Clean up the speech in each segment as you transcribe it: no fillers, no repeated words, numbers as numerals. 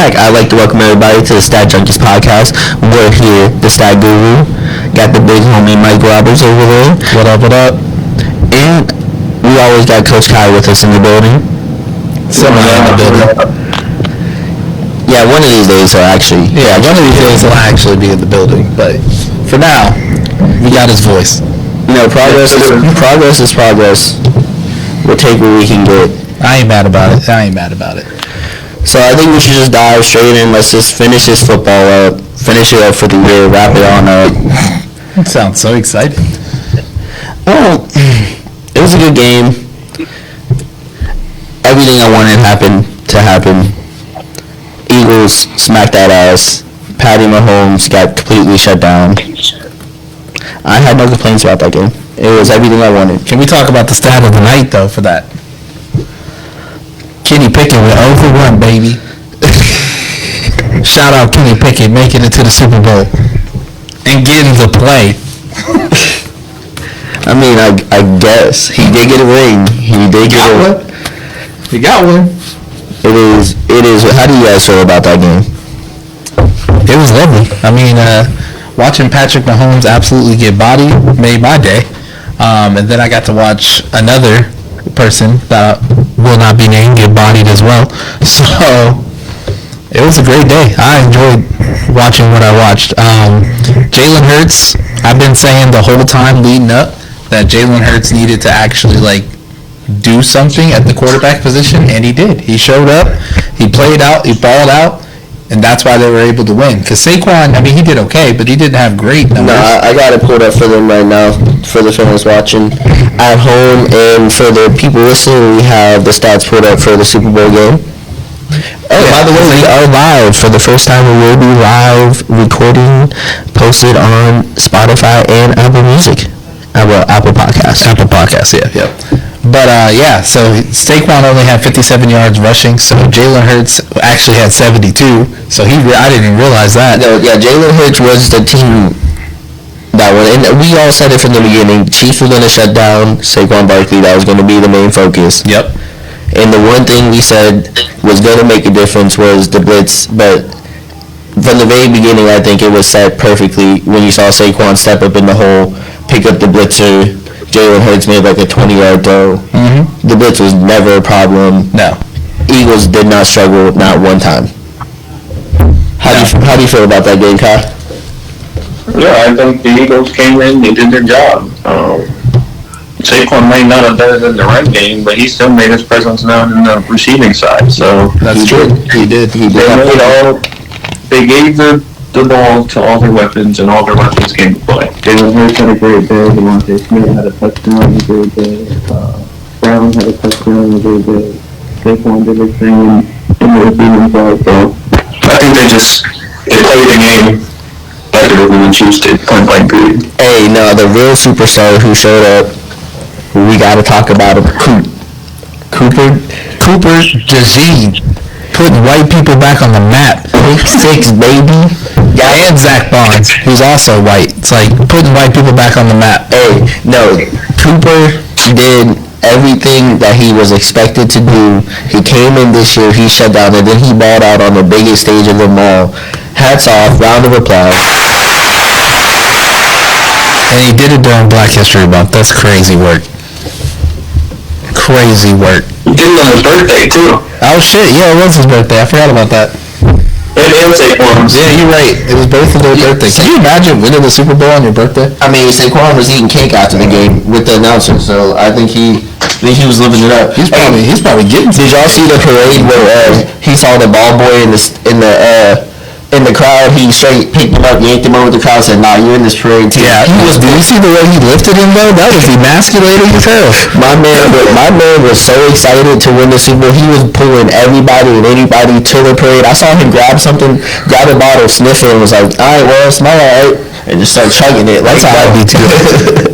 back. I'd like to welcome everybody to the Junkies Podcast. We're here, the Stat Guru. Got the big homie Mike Roberts over there. What up, what up? And we always got Coach Kai with us in the building. Somebody in the building. Yeah, one of these days he'll actually. Yeah, one of these days he'll actually be in the building. But for now, we got his voice. You know, progress is progress. We'll take what we can get. I ain't mad about it. So I think we should just dive straight in. Let's just finish this football up. Finish it up for the year. Wrap it on up. It sounds so exciting. Oh, it was a good game. Everything I wanted happened to happen. Eagles smacked that ass. Patty Mahomes got completely shut down. I had no complaints about that game. It was everything I wanted. Can we talk about the stat of the night, though, for that? Kenny Pickett went 0-1, baby. Shout out Kenny Pickett making it to the Super Bowl and getting to play. I mean, I guess he did get a ring. He got one. It is. How do you guys feel about that game? It was lovely. I mean, watching Patrick Mahomes absolutely get bodied made my day. And then I got to watch another person that will not be named get bodied as well. So it was a great day. I enjoyed watching what I watched. Jalen Hurts, I've been saying the whole time leading up that Jalen Hurts needed to actually do something at the quarterback position, and he did. He showed up, he played out, he balled out, and that's why they were able to win. Because Saquon, I mean, he did okay, but he didn't have great numbers. No, I got it pulled up for them right now, for the fans watching at home, and for the people listening, we have the stats pulled up for the Super Bowl game. Oh, yeah. By the way, we are live. For the first time, we will be live recording, posted on Spotify and Apple Music. Apple Podcasts. Apple Podcasts, yeah. But, so Saquon only had 57 yards rushing, so Jalen Hurts actually had 72, so I didn't even realize that. No, yeah, Jalen Hurts was the team that won, and we all said it from the beginning. Chiefs were going to shut down Saquon Barkley. That was going to be the main focus. Yep. And the one thing we said was going to make a difference was the blitz, but from the very beginning, I think it was set perfectly when you saw Saquon step up in the hole, pick up the blitzer. Jalen Hurts made like a 20-yard throw. Mm-hmm. The blitz was never a problem. No. Eagles did not struggle, not one time. How do you feel about that game, Kai? Yeah, I think the Eagles came in, they did their job. Saquon may not have done it in the run game, but he still made his presence known in the receiving side. So that's true. He did. They gave the ball to all their weapons, and all their weapons came to play. Jalen Hurts had a great day. Devontae Smith had a touchdown, a great day. Brown had a touchdown, a great day. Saquon did his thing in the receiving side. So I think they played the game better than the Chiefs did, point blank period. Hey, no, the real superstar who showed up, we got to talk about him. Cooper DeJean. Putting white people back on the map. Pick 6, baby. And Zach Bonds, who's also white. It's like putting white people back on the map. Hey, no, Cooper did everything that he was expected to do. He came in this year, he shut down, and then he balled out on the biggest stage of them all. Hats off, round of applause. And he did it during Black History Month. That's crazy work. Crazy work. He did it on his birthday, too. Oh, shit. Yeah, it was his birthday. I forgot about that. It was Saquon's. Yeah, you're right. It was both of their birthdays. Can you imagine winning the Super Bowl on your birthday? I mean, Saquon was eating cake after the game with the announcer, so I think he was living it up. He's probably getting. Did y'all see the parade where he saw the ball boy in the crowd? He straight picked him up, yanked him over the crowd, and said, "Nah, you're in this parade too." Yeah, did you see the way he lifted him though? That was emasculating as hell. My man was so excited to win the Super Bowl. He was pulling everybody and anybody to the parade. I saw him grab a bottle, sniff it, and was like, "All right, well, smell all right," and just start chugging it. That's how I'd be too.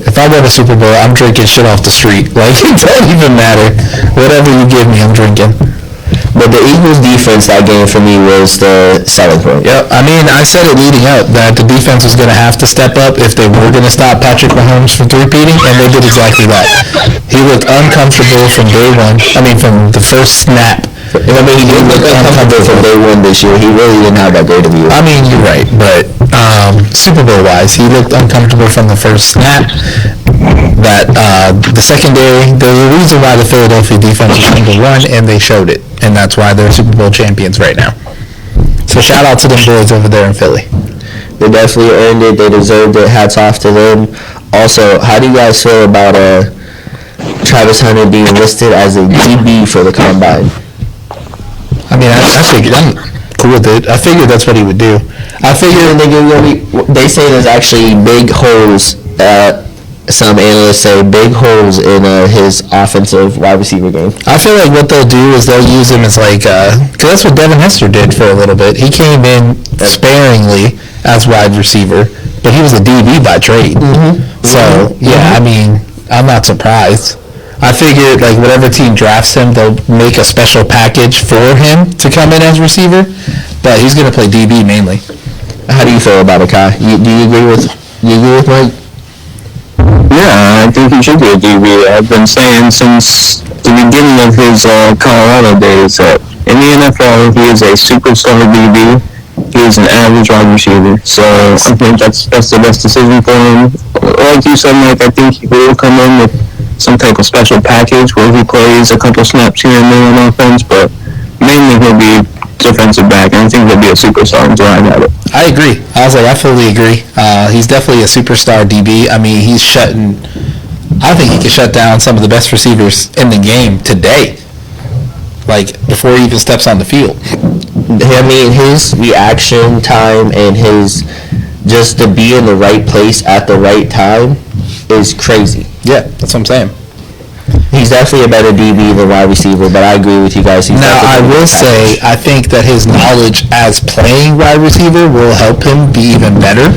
If I win a Super Bowl, I'm drinking shit off the street. Like, it don't even matter. Whatever you give me, I'm drinking. But the Eagles' defense that game for me was the selling point. Yeah, I mean, I said it leading up that the defense was going to have to step up if they were going to stop Patrick Mahomes from three-peating, and they did exactly that. He looked uncomfortable from day one. I mean, from the first snap I mean, he didn't look uncomfortable from day one this year. He really didn't have that great of a year. I mean, you're right, but Super Bowl wise, he looked uncomfortable from the first snap. That the secondary, there's a reason why the Philadelphia defense is number one, and they showed it, and that's why they're Super Bowl champions right now. So shout out to them boys over there in Philly. They definitely earned it. They deserved it. Hats off to them. Also, how do you guys feel about Travis Hunter being listed as a DB for the combine? I mean, I figured I'm cool with it. I figured that's what he would do. I figured They say there's actually big holes. Some analysts say big holes in his offensive wide receiver game. I feel like what they'll do is they'll use him as like, because that's what Devin Hester did for a little bit. He came in sparingly as wide receiver, but he was a DB by trade. So, yeah, I mean, I'm not surprised. I figured, like, whatever team drafts him, they'll make a special package for him to come in as receiver, but he's going to play DB mainly. How do you feel about it, Kai? Do you agree with Mike? Yeah, I think he should be a DB. I've been saying since the beginning of his Colorado days that in the NFL, he is a superstar DB. He is an average wide receiver. So I think that's the best decision for him. Like you said, Mike, I think he will come in with some type of special package where he plays a couple snaps here and there on offense, but mainly he'll be defensive back, and I think he'll be a superstar until I got it. I agree. I fully agree. He's definitely a superstar DB. I mean, I think he can shut down some of the best receivers in the game today, like before he even steps on the field. I mean, his reaction time and his just to be in the right place at the right time is crazy. Yeah, that's what I'm saying. He's definitely a better DB than wide receiver, but I agree with you guys. Now, I will say, I think that his knowledge as playing wide receiver will help him be even better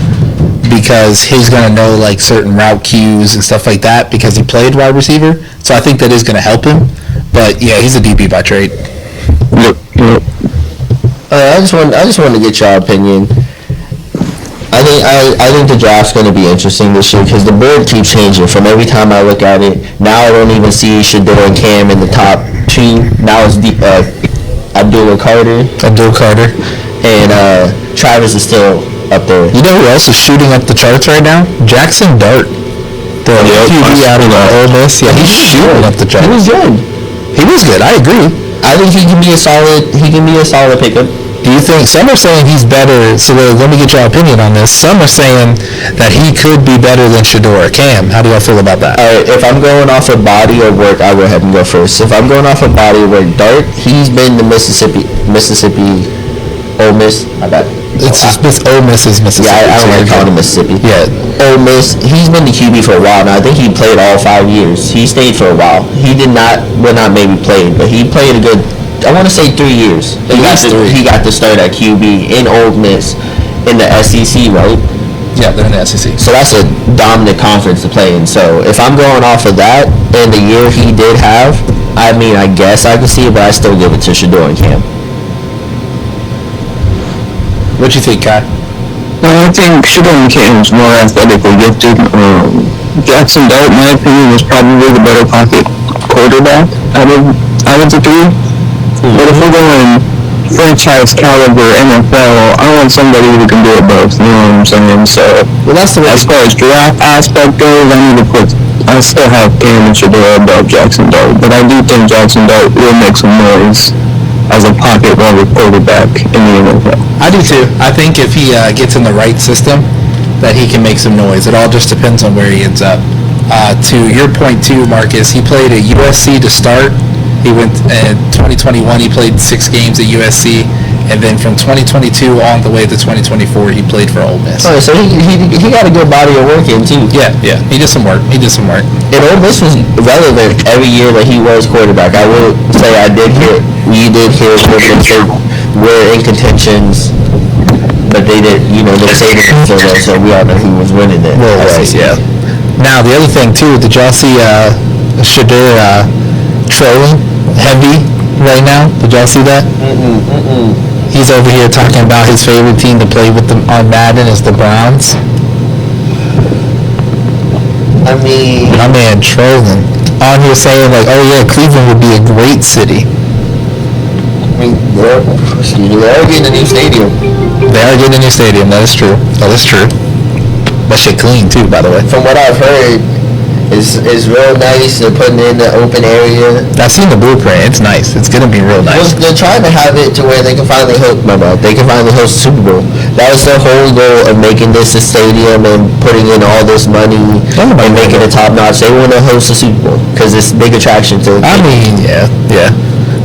because he's going to know, like, certain route cues and stuff like that because he played wide receiver. So I think that is going to help him. But, yeah, he's a DB by trade. I just wanted to get your opinion. I think the draft's going to be interesting this year because the board keeps changing. From every time I look at it, now I don't even see Shador and Cam in the top two. Now it's Abdul Carter, and Travis is still up there. You know who else is shooting up the charts right now? Jackson Dart, the QB out of Ole Miss. Yeah, he's shooting up the charts. He was good. He was good. I agree. I think he can be a solid pickup. Do you think, some are saying he's better, so let me get your opinion on this. Some are saying that he could be better than Shador. Cam, how do y'all feel about that? All right, if I'm going off of body of work, I'll go ahead and go first. If I'm going off of body of work, Dart, he's been the Mississippi, Ole Miss, I bet. It's Ole Miss is Mississippi. Yeah, I don't like calling him Mississippi. Yeah. Ole Miss, he's been the QB for a while now. I think he played all 5 years. He stayed for a while. He did not, well, not maybe played, but he played a good, I want to say 3 years. He got to start at QB in Ole Miss in the SEC, right? Yeah, they're in the SEC. So that's a dominant conference to play in. So if I'm going off of that and the year he did have, I mean, I guess I can see it, but I still give it to Shador and Cam. What do you think, Kai? I think Shador and Cam is more athletically gifted. Jackson Dart, in my opinion, was probably the better pocket quarterback out of the three. But if we're going franchise caliber NFL, I want somebody who can do it both. You know what I'm saying? So, as far as draft aspect goes, I still have Cam and Shador above Jackson Dart. But I do think Jackson Dart will make some noise as a pocket level quarterback in the NFL. I do too. I think if he gets in the right system, that he can make some noise. It all just depends on where he ends up. To your point too, Marcus, he played at USC to start. He went in 2021. He played 6 games at USC, and then from 2022 on the way to 2024, he played for Ole Miss. Oh, so he got a good body of work in too. Yeah. He did some work. And Ole Miss was relevant every year that he was quarterback. I will say we did hear were in contentions, but they did. They saved it for that, so we all know who was winning it. Yeah. Now the other thing too, did y'all see Shador trolling heavy right now? Did y'all see that? He's over here talking about his favorite team to play with them on Madden is the Browns. I mean, my man trolling on here saying like, oh yeah, Cleveland would be a great city. mean, they're getting a new stadium. They are getting a new stadium. That is true. That is true. That shit clean too, by the way. From what I've heard, it's real nice. They're putting it in the open area. I've seen the blueprint. It's nice. It's gonna be real Well, nice. they're trying to have it to where they can finally host. They can finally host the Super Bowl. That was their whole goal of making this a stadium and putting in all this money and making it top notch. They want to host the Super Bowl because it's a big attraction to. I mean, yeah.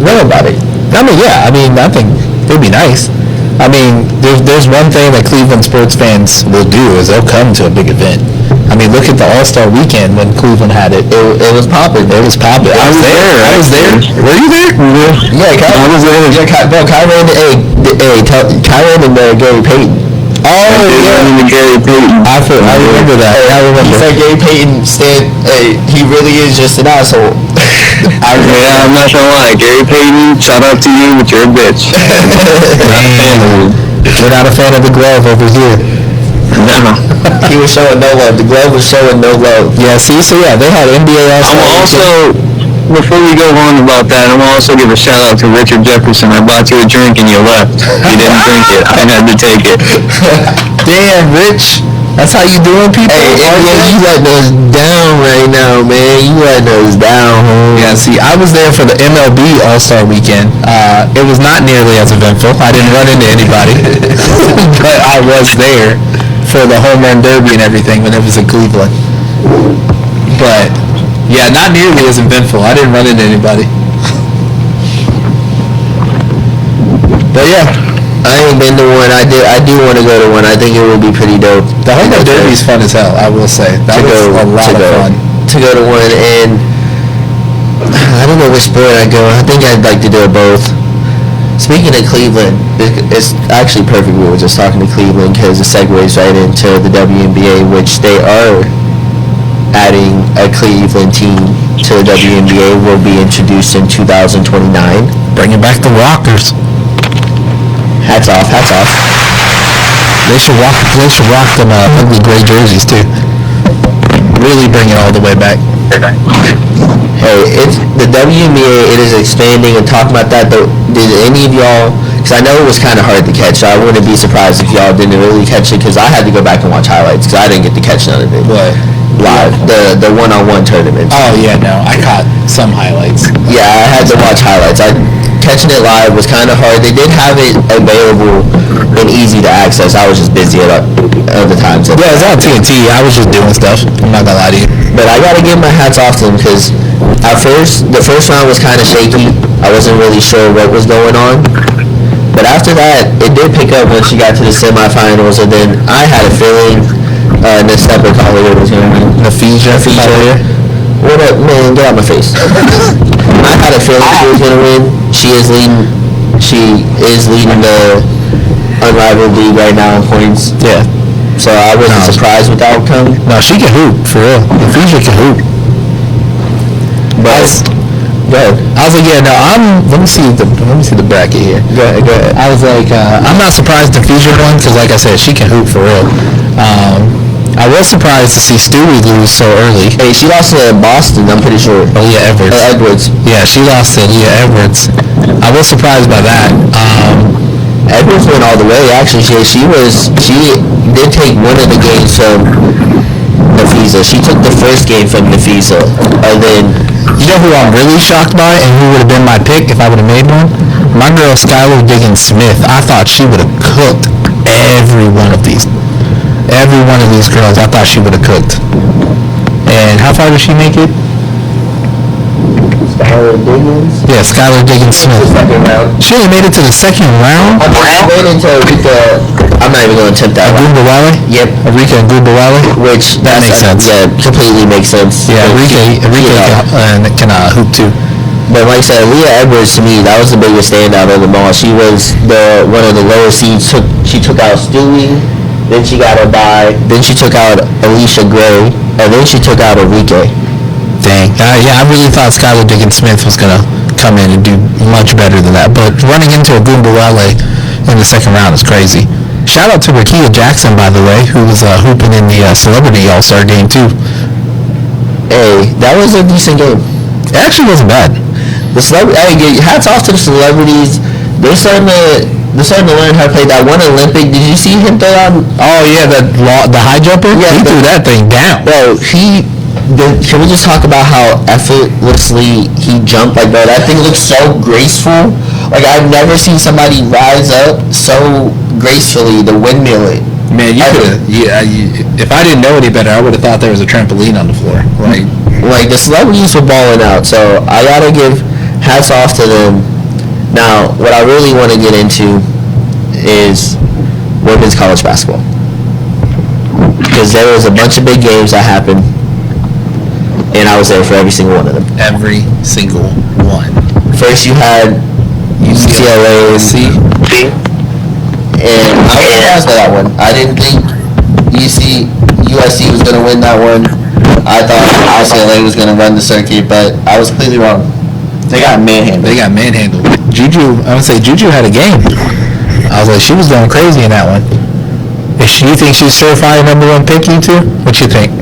Know about it. I mean, yeah. I mean, I think it'd be nice. I mean, there's one thing that Cleveland sports fans will do is they'll come to a big event. I mean, look at the All-Star weekend when Cleveland had it. It was popping. It was popping. I was there. Were you there? Yeah, I was there. Yeah, Kyron and Gary Payton. Oh, yeah. Gary Payton. I remember that. I remember. He said Gary Payton he really is just an asshole. Yeah, I'm not gonna lie. Gary Payton, shout out to you, but you're a bitch. Man, we're not a fan of the glove over here. No. He was showing no love. The glove was showing no love. Yeah, see, so yeah, they had NBA All-Star. I'm also, before we go on about that, I'm also give a shout out to Richard Jefferson. I bought you a drink and you left. You didn't drink it. I had to take it. Damn, Rich. That's how you doing, people? Hey, NBA, you letting us down right now, man. You letting us down, homie. Yeah, see, I was there for the MLB All-Star Weekend. It was not nearly as eventful. I didn't run into anybody, but I was there for the home run derby and everything when it was in Cleveland. But yeah, not nearly as eventful. I didn't run into anybody. But yeah, I ain't been to one. I do want to go to one. I think it would be pretty dope. the home run derby is fun as hell. I will say that was a lot of fun. To go to one, and I don't know which sport I'd go. I think I'd like to do it both. Speaking of Cleveland, it's actually perfect we were just talking to Cleveland because it segues right into the WNBA, which they are adding a Cleveland team to the WNBA, will be introduced in 2029. Bringing back the Rockers. Hats off. They should rock them ugly gray jerseys too. Really bring it all the way back. Hey, it's the WNBA. It is expanding, and talking about that. Though, did any of y'all? Because I know it was kind of hard to catch. So I wouldn't be surprised if y'all didn't really catch it. Because I had to go back and watch highlights because I didn't get to catch none of it. What? Live, the one-on-one tournaments. Oh yeah, no, I caught some highlights. Yeah, I had to watch highlights. Catching it live was kind of hard. They did have it available and easy to access. I was just busy at other times. Yeah, it was on TNT. I was just doing stuff. I'm not gonna lie to you. But I gotta give my hats off to them because the first round was kind of shaky. I wasn't really sure what was going on. But after that, it did pick up when she got to the semifinals, and then I had a feeling Nestepa Collier was gonna win. Nafisa. What up, man? Get out my face. I had a feeling she was gonna win. She is leading the unrivaled league right now in points. Yeah. So I wasn't surprised with the outcome. No, she can hoop for real. Nafisa can hoop. But go ahead. I was like, yeah, no, let me see the bracket here. Go ahead. I was like, I'm not surprised Nafisa won because, like I said, she can hoop for real. I was surprised to see Stewie lose so early. Hey, she lost to Boston, I'm pretty sure. Leah Edwards. Yeah, she lost to Leah Edwards. I was surprised by that. Edwards went all the way. Actually, she did take one of the games from Nafisa. She took the first game from Nafisa, and then you know who I'm really shocked by, and who would have been my pick if I would have made one? My girl Skylar Diggins-Smith. I thought she would have cooked every one of these girls. I thought she would have cooked. And how far did she make it? Skylar Diggins. Yeah, Skylar Diggins-Smith. Second round. She only made it to the second round. I went into Rika. I'm not even going to attempt that. Agubawale? Yep. Rika Agubawale? Which That makes sense. Yeah, completely makes sense. Yeah, Rika can hoop too. But like I said, Leah Edwards, to me, that was the biggest standout of them all. She was one of the lower seeds. She took out Stewie, then she got a bye, then she took out Alicia Gray, and then she took out Enrique. Dang. Yeah, I really thought Skylar Diggins-Smith was going to come in and do much better than that. But running into Agubawale in the second round is crazy. Shout out to Rakia Jackson, by the way, who was hooping in the Celebrity All-Star game, too. Hey, that was a decent game. It actually wasn't bad. Hats off to the celebrities. they're starting to learn how to play that one Olympic. Did you see him throw out? Oh yeah, the high jumper. Yeah, he threw that thing down. Bro, can we just talk about how effortlessly he jumped? Like, bro, that thing looks so graceful. Like, I've never seen somebody rise up so gracefully to windmill it. Man, you could. Yeah, if I didn't know any better, I would have thought there was a trampoline on the floor. Like the celebrities were balling out. So I gotta give hats off to them. Now, what I really want to get into is women's college basketball, because there was a bunch of big games that happened, and I was there for every single one of them. Every single one. First, you had UCLA and I was surprised by that one. I didn't think USC was going to win that one. I thought UCLA was going to run the circuit, but I was completely wrong. They got manhandled. Juju had a game. I was like, she was going crazy in that one. You think she's certified number one pick, you two? What you think?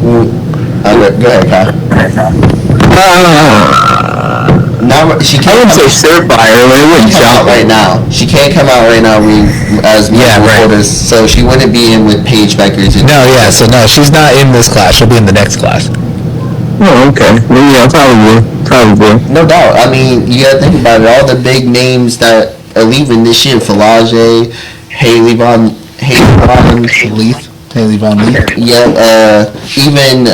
Go ahead, Kyle. She can't. I wouldn't say certified. It wouldn't come out right now. She can't come out right now as reporters, so she wouldn't be in with Paige Beckers. No, she's not in this class. She'll be in the next class. Oh, okay. Well, yeah, probably. No doubt. I mean, you gotta think about it. All the big names that are leaving this year: Falage, Haley Von Leith. Yeah. Even.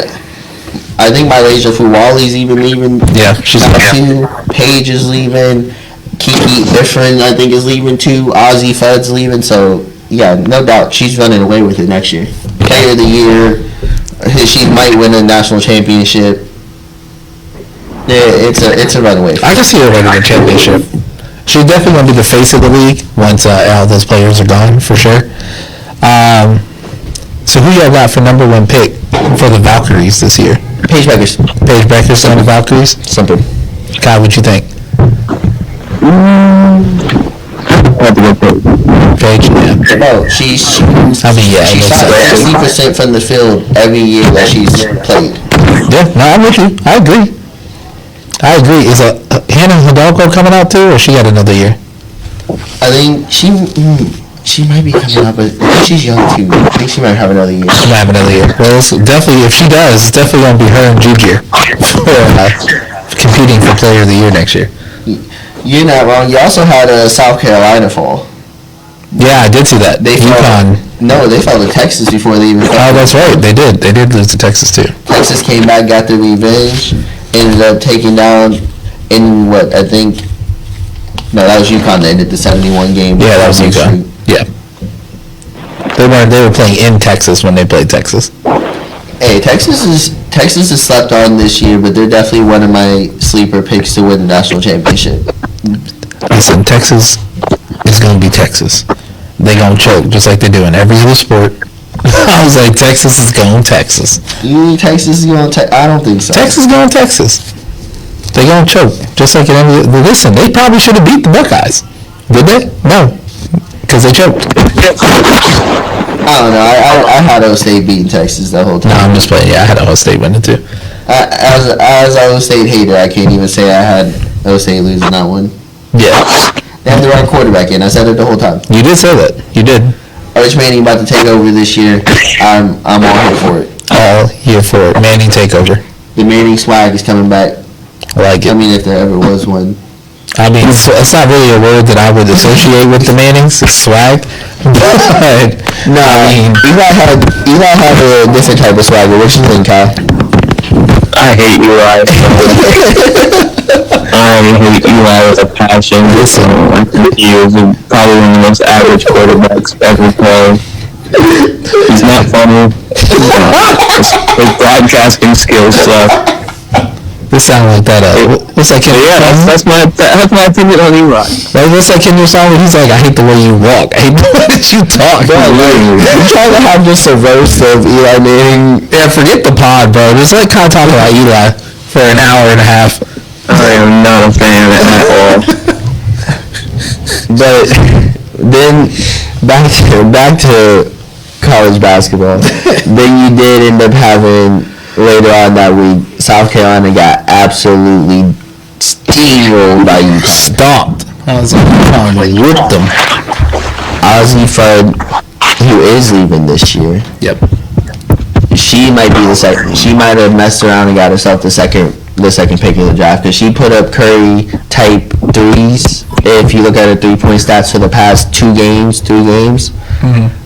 I think Malaysia Fuwali's even leaving. Yeah, she's out too. Paige is leaving. Kiki Different, I think, is leaving too. Ozzy Fudd's leaving. So, yeah, no doubt she's running away with it next year. Player of the year. She might win a national championship. Yeah, it's a runaway. I can see her winning a championship. She's definitely going to be the face of the league once all those players are gone, for sure. So who y'all got for number one pick for the Valkyries this year? Paige Beckers on the Valkyries? Something. Kyle, what you think? Paige, yeah. No, she shoots 60% from the field every year that she's played. Yeah, no, I'm with you. I agree. Is Hannah Hidalgo coming out too, or she got another year? I think she might be coming out, but I think she's young too. I think she might have another year. Well, definitely, if she does, it's definitely going to be her and Juju competing for Player of the Year next year. You're not wrong. You also had a South Carolina fall. Yeah, I did see that. They fell to Texas before they even fell. Oh, that's right. They did. They did lose to Texas too. Texas came back, got their revenge, ended up taking down in what I think. No, that was UConn that ended the 71 game. Yeah, that was UConn. Yeah. They were playing in Texas when they played Texas. Hey, Texas is slept on this year, but they're definitely one of my sleeper picks to win the national championship. Listen, Texas is going to be Texas. They're going to choke just like they do in every other sport. I was like, Texas is going Texas. You think Texas is going Texas? I don't think so. Texas is going Texas. They're going to choke just like in every. Listen, they probably should have beat the Buckeyes. Did they? No. Because they choked. I don't know. I had Ohio State beating Texas the whole time. No, I'm just playing. Yeah, I had Ohio State winning too. As Ohio State hater, I can't even say I had Ohio State losing that one. Yeah. They have the right quarterback in. I said it the whole time. You did say that. You did. Arch Manning about to take over this year. I'm all here for it. All here for it. Manning takeover. The Manning swag is coming back. I like it. I mean, if there ever was one. I mean, it's not really a word that I would associate with the Mannings, swag. But no, I mean, Eli had a different type of swagger. What you think, Kyle? I hate Eli. I hate Eli with a passion. Listen, I think he is probably one of the most average quarterbacks ever played. He's not funny. His broadcasting skills suck. This sounds like that. What's that Kendrick song? That's my opinion on Eli. What's that Kendrick song where he's like, I hate the way you walk. I hate the way that you talk. You're trying to have just a roast of Eli Manning. Yeah, forget the pod, bro. Just let Kyle talk about Eli for an hour and a half. I am not a fan at all. But then back to college basketball. Then you did end up having later on that week, South Carolina got absolutely steamrolled by UConn. Stomped. I was like, UConn whipped them. Ozzy Fudd, who is leaving this year. Yep. She might be the second. She might have messed around and got herself the second pick of the draft because she put up Curry type threes. If you look at her 3-point stats for the past 3 games,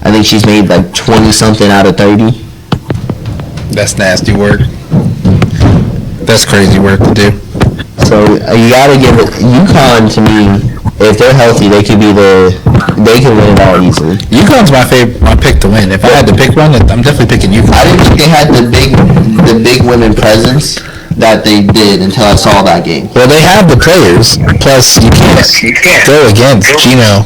I think she's made like 20 something out of 30. That's nasty work. That's crazy work to do. So you gotta give it. UConn to me, if they're healthy, they can win it all easily. UConn's my pick to win. If I had to pick one, I'm definitely picking UConn. I didn't think they had the big women presence that they did until I saw that game. Well, they have the players. Plus, you can't go against Gino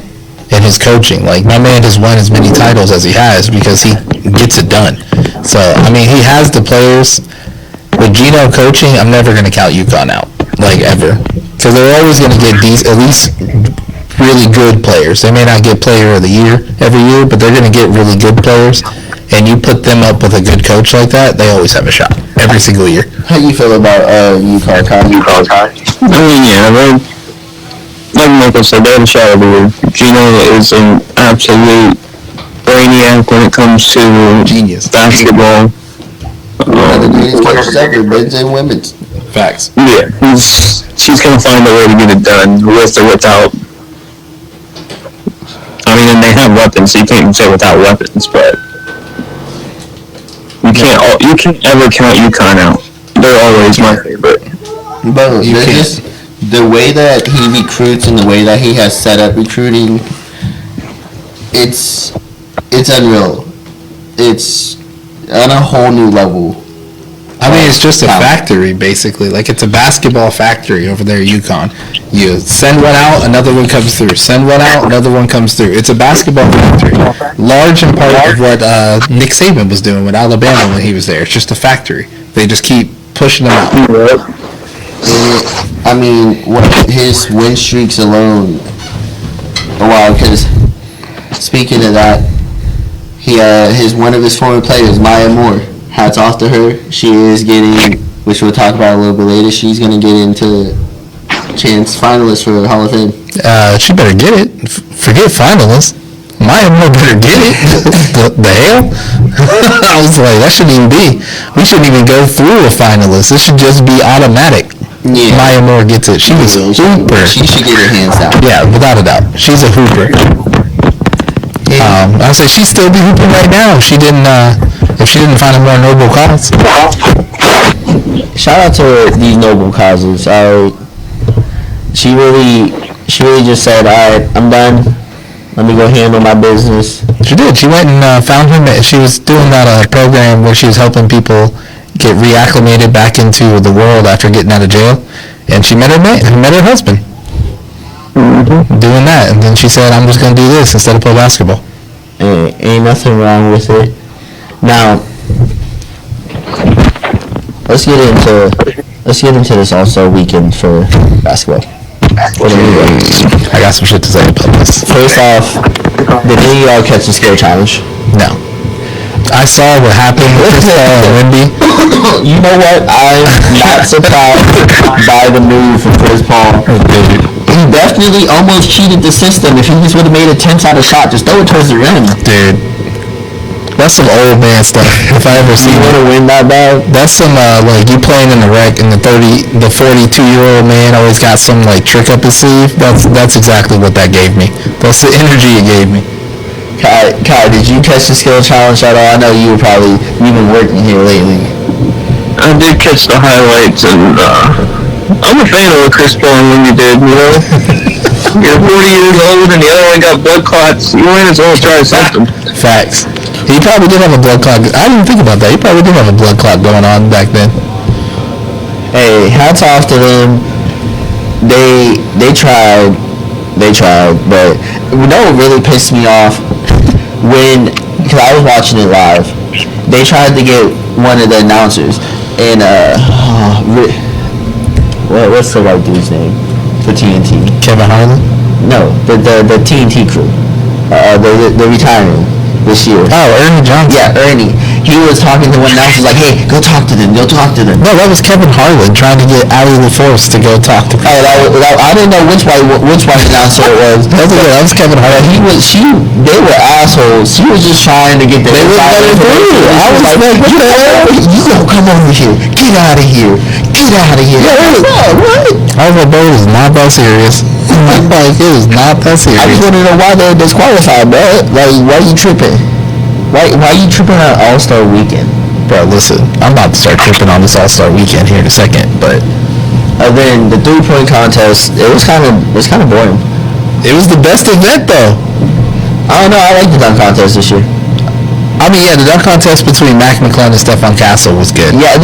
and his coaching. Like, my man has won as many titles as he has because he gets it done. So, I mean, he has the players. With Gino coaching, I'm never going to count UConn out, like, ever. Because they're always going to get these, at least really good players. They may not get player of the year every year, but they're going to get really good players. And you put them up with a good coach like that, they always have a shot every single year. How you feel about UConn, Kai? I mean, yeah, like Michael said, they have a shot of the year. Gino is an absolute brainiac when it comes to Genius. Basketball. One of the greatest coaches ever, men's and women's. Facts. Yeah, she's gonna find a way to get it done, with or without. I mean, and they have weapons, so you can't even say without weapons, but you can't ever count UConn out. They're always my favorite. But just the way that he recruits and the way that he has set up recruiting, it's unreal. It's on a whole new level. I mean, it's just a factory, basically. Like, it's a basketball factory over there at UConn. You send one out, another one comes through. Send one out, another one comes through. It's a basketball factory. Large in part of what Nick Saban was doing with Alabama when he was there. It's just a factory. They just keep pushing them out. I mean, his win streaks alone. Wow, because speaking of that, one of his former players, Maya Moore. Hats off to her. She is getting, which we'll talk about a little bit later, she's going to get into chance finalists for Hall of Fame. She better get it. Forget finalists. Maya Moore better get it. the hell? I was like, that shouldn't even be. We shouldn't even go through a finalist. This should just be automatic. Yeah. Maya Moore gets it. She was a hooper. She should get her hands down. Yeah, without a doubt. She's a hooper. I would say she'd still be hooping right now if she didn't find a more noble cause. Shout out to these noble causes. She really just said, all right, I'm done. Let me go handle my business. She did. She went and found him. She was doing that program where she was helping people get reacclimated back into the world after getting out of jail. And she met her husband. Doing that, and then she said, I'm just going to do this instead of play basketball. Ain't nothing wrong with it. Now, let's get into this also weekend for basketball. I got some shit to say about this. First off, did any of y'all catch the skill challenge? No. I saw what happened with Chris Paul and Wemby. You know what? I'm not surprised by the move from Chris Paul. He definitely almost cheated the system. If he just would have made a 10-shot shot, just throw it towards the rim. Dude, that's some old man stuff. If I ever see you want to win that bad, that's some like you playing in the rec and the 42-year-old man always got some like trick up his sleeve. That's exactly what that gave me. That's the energy it gave me. Kai, did you catch the skill challenge at all? I know you've been working here lately. I did catch the highlights, and I'm a fan of what Chris Paul and Wemby did, you know? You're 40 years old and the other one got blood clots. You might as well try something. Facts. He probably did have a blood clot. I didn't think about that. He probably did have a blood clot going on back then. Hey, hats off to them. They tried, but you know what really pissed me off? Because I was watching it live, they tried to get one of the announcers, and what's the white dude's name for TNT? Kevin Harlan? No, the TNT crew, the retiring this year. Oh, Ernie Johnson. Yeah, Ernie. He was talking to one announcer, like, hey, go talk to them. No, that was Kevin Harlan trying to get Ali LaForce to go talk to them. I didn't know which white announcer it was. That was Kevin Harlan. They were assholes. She was just trying to get their inside information. I was like, you don't come over here. Get out of here. Get out of here. What? I was like, bro, it is not that serious. Like, it is not that serious. I just want to know why they're disqualified, bro. Like, why you tripping? Why you tripping on All-Star Weekend? Bro, listen, I'm about to start tripping on this All-Star Weekend here in a second, but then the 3-point contest, it was kind of boring. it was the best event, though. I don't know. I like the dunk contest this year. I mean, yeah, the dunk contest between Mac McClung and Stephon Castle was good. Yeah, I'll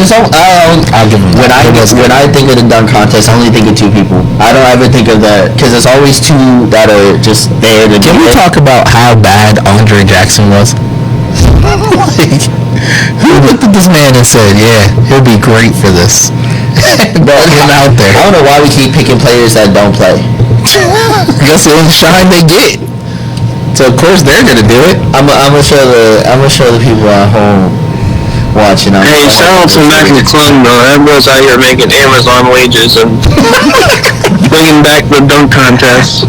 give him that. When I think of the dunk contest, I only think of two people. I don't ever think of that because there's always two that are just there to. Can we talk about how bad Andre Jackson was? Like, who looked at this man and said, yeah, he'll be great for this? Brought him out there. I don't know why we keep picking players that don't play. That's the only shine they get. So of course they're gonna do it. I'm gonna show the people at home watching. Hey, shout out to Mac McClung though. That bro's out here making Amazon wages and bringing back the dunk contest.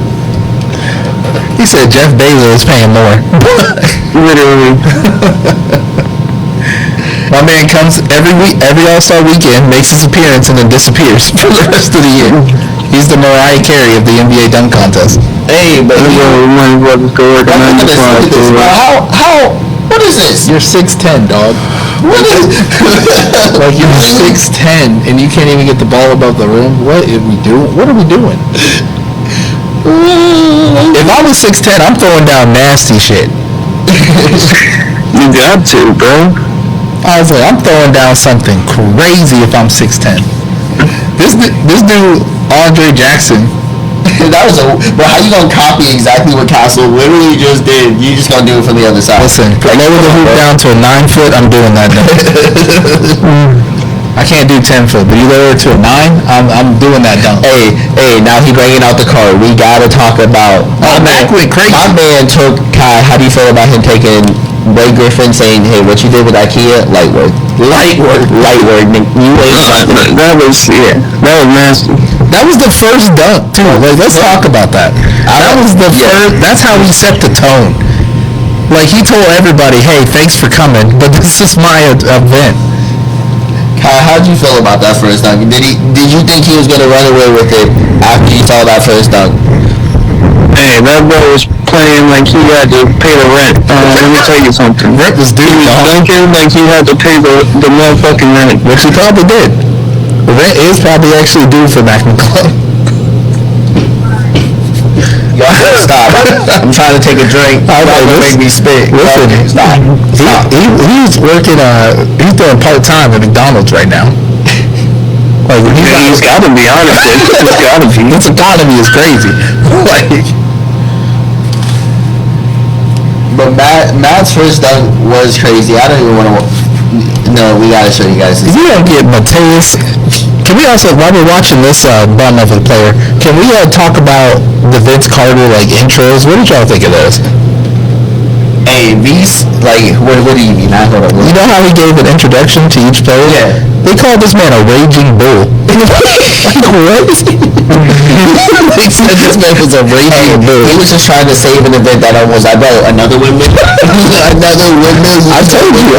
He said Jeff Bezos is paying more. Literally. My man comes every All-Star weekend, makes his appearance, and then disappears for the rest of the year. He's the Mariah Carey of the NBA dunk contest. Hey, but What is this? You're 6'10", dog. What is? Like, you're 6'10", and you can't even get the ball above the rim. What are we doing? What are we doing? If I was 6'10", I'm throwing down nasty shit. You got to, bro. I was like, I'm throwing down something crazy if I'm 6'10". This dude, Andre Jackson. But how you gonna copy exactly what Castle literally just did? You just gonna do it from the other side. Listen, lower the hoop down to a 9 foot, I'm doing that now. I can't do 10 foot, but you lower it to a 9, I'm doing that dunk. Hey, now he bringing out the card. We gotta talk about. Mac went crazy. My man took Kai. How do you feel about him taking Blake Griffin saying, "Hey, what you did with IKEA, light work." You ain't something. That was nasty. That was the first dunk too. Like, let's talk about that. That was the first. That's how he set the tone. Like, he told everybody, "Hey, thanks for coming, but this is my event." Kai, how'd you feel about that first dunk? Did you think he was gonna run away with it after you saw that first dunk? Hey, that bro was playing like he had to pay the rent. Let me tell you something. Rent was due. He was dunking like he had to pay the motherfucking rent. Which he probably did. The rent is probably actually due for Mac McClung. Y'all gotta stop. I'm trying to take a drink. Y'all gonna make me spit. Listen, Stop. He's working. He's doing part-time at McDonald's right now. Like, He's got to be honest. He's got to be. This economy is crazy. Like, But Matt's first dunk was crazy. I don't even want to. No, we gotta show you guys this. if you don't get Mateus, can we also, while we're watching this bum of a player, can we talk about the Vince Carter like intros? What did y'all think of those? Hey, these like what do you mean? Hold on. You know how he gave an introduction to each player? Yeah. They called this man a raging bull. Like, what? They said this man was a raging bull. He was just trying to save an event that almost I bro another windmill. Another windmill. I told you,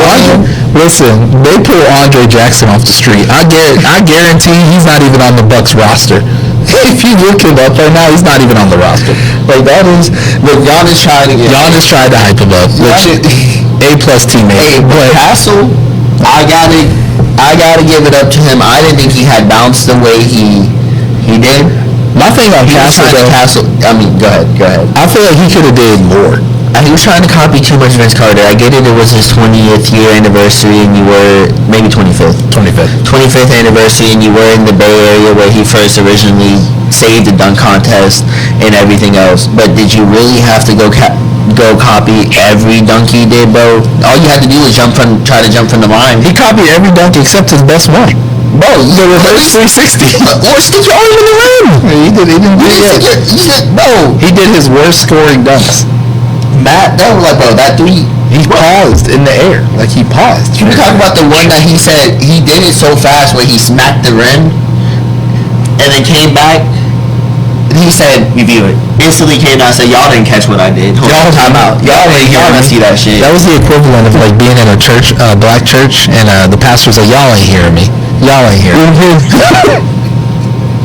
listen, they pull Andre Jackson off the street. I guarantee he's not even on the Bucks roster. If you look him up right now, he's not even on the roster. Like that is, look, Giannis tried to get. Giannis tried to hype him up. Legit, A+ teammate. Hey, but Castle, I gotta give it up to him. I didn't think he had bounced the way he did. My thing on Castle, I mean, go ahead. I feel like he could have did more. He was trying to copy too much Vince Carter. I get it. It was his 20th year anniversary, and you were maybe 25th. 25th anniversary, and you were in the Bay Area where he first originally saved the dunk contest and everything else. But did you really have to go copy every dunk he did, bro? All you had to do was try to jump from the line. He copied every dunk except his best one. Bro, the reverse 360. Or stick your arm in the rim. He did his worst scoring dunks. Matt, that was like, bro, that three, He paused in the air. Like, he paused. You talk about the one that he said he did it so fast where he smacked the rim and then came back. He said, review it. Instantly came out and said, y'all didn't catch what I did. Hold on, time out. Y'all didn't see that shit. That was the equivalent of, like, being in a church, black church, and the pastor's like, y'all ain't hearing me. Y'all ain't hearing me.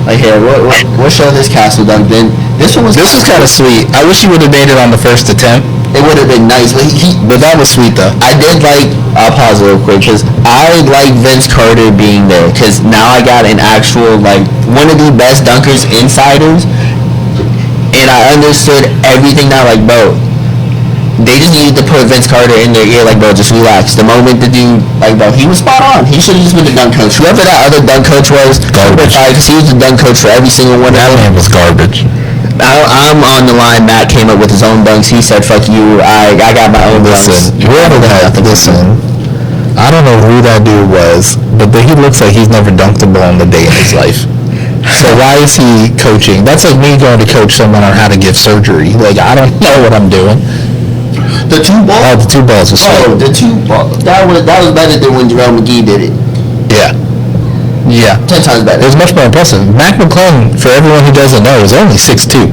Like, here, what show this castle done been? This was kind of sweet. I wish he would have made it on the first attempt. It would have been nice, But that was sweet, though. I did like, I'll pause real quick, because I like Vince Carter being there, because now I got an actual, like, one of the best dunkers insiders, and I understood everything now, like, bro, they just needed to put Vince Carter in their ear, like, bro, just relax. The moment the dude, like, bro, he was spot on. He should have just been the dunk coach. Whoever that other dunk coach was, Garbage. because he was the dunk coach for every single one of That them. man was garbage. I'm on the line. Matt came up with his own dunks. He said, fuck you, I got my own dunks. Listen, I don't know who that dude was, but he looks like he's never dunked a ball in the day in his life. So why is he coaching? That's like me going to coach someone on how to give surgery. Like, I don't know what I'm doing. The two balls? Oh, the two balls was sweet. Oh, the two balls. That was better than when Jerome McGee did it. Yeah. Yeah. 10 times better. It was much more impressive. Mac McClung, for everyone who doesn't know, is only 6'2".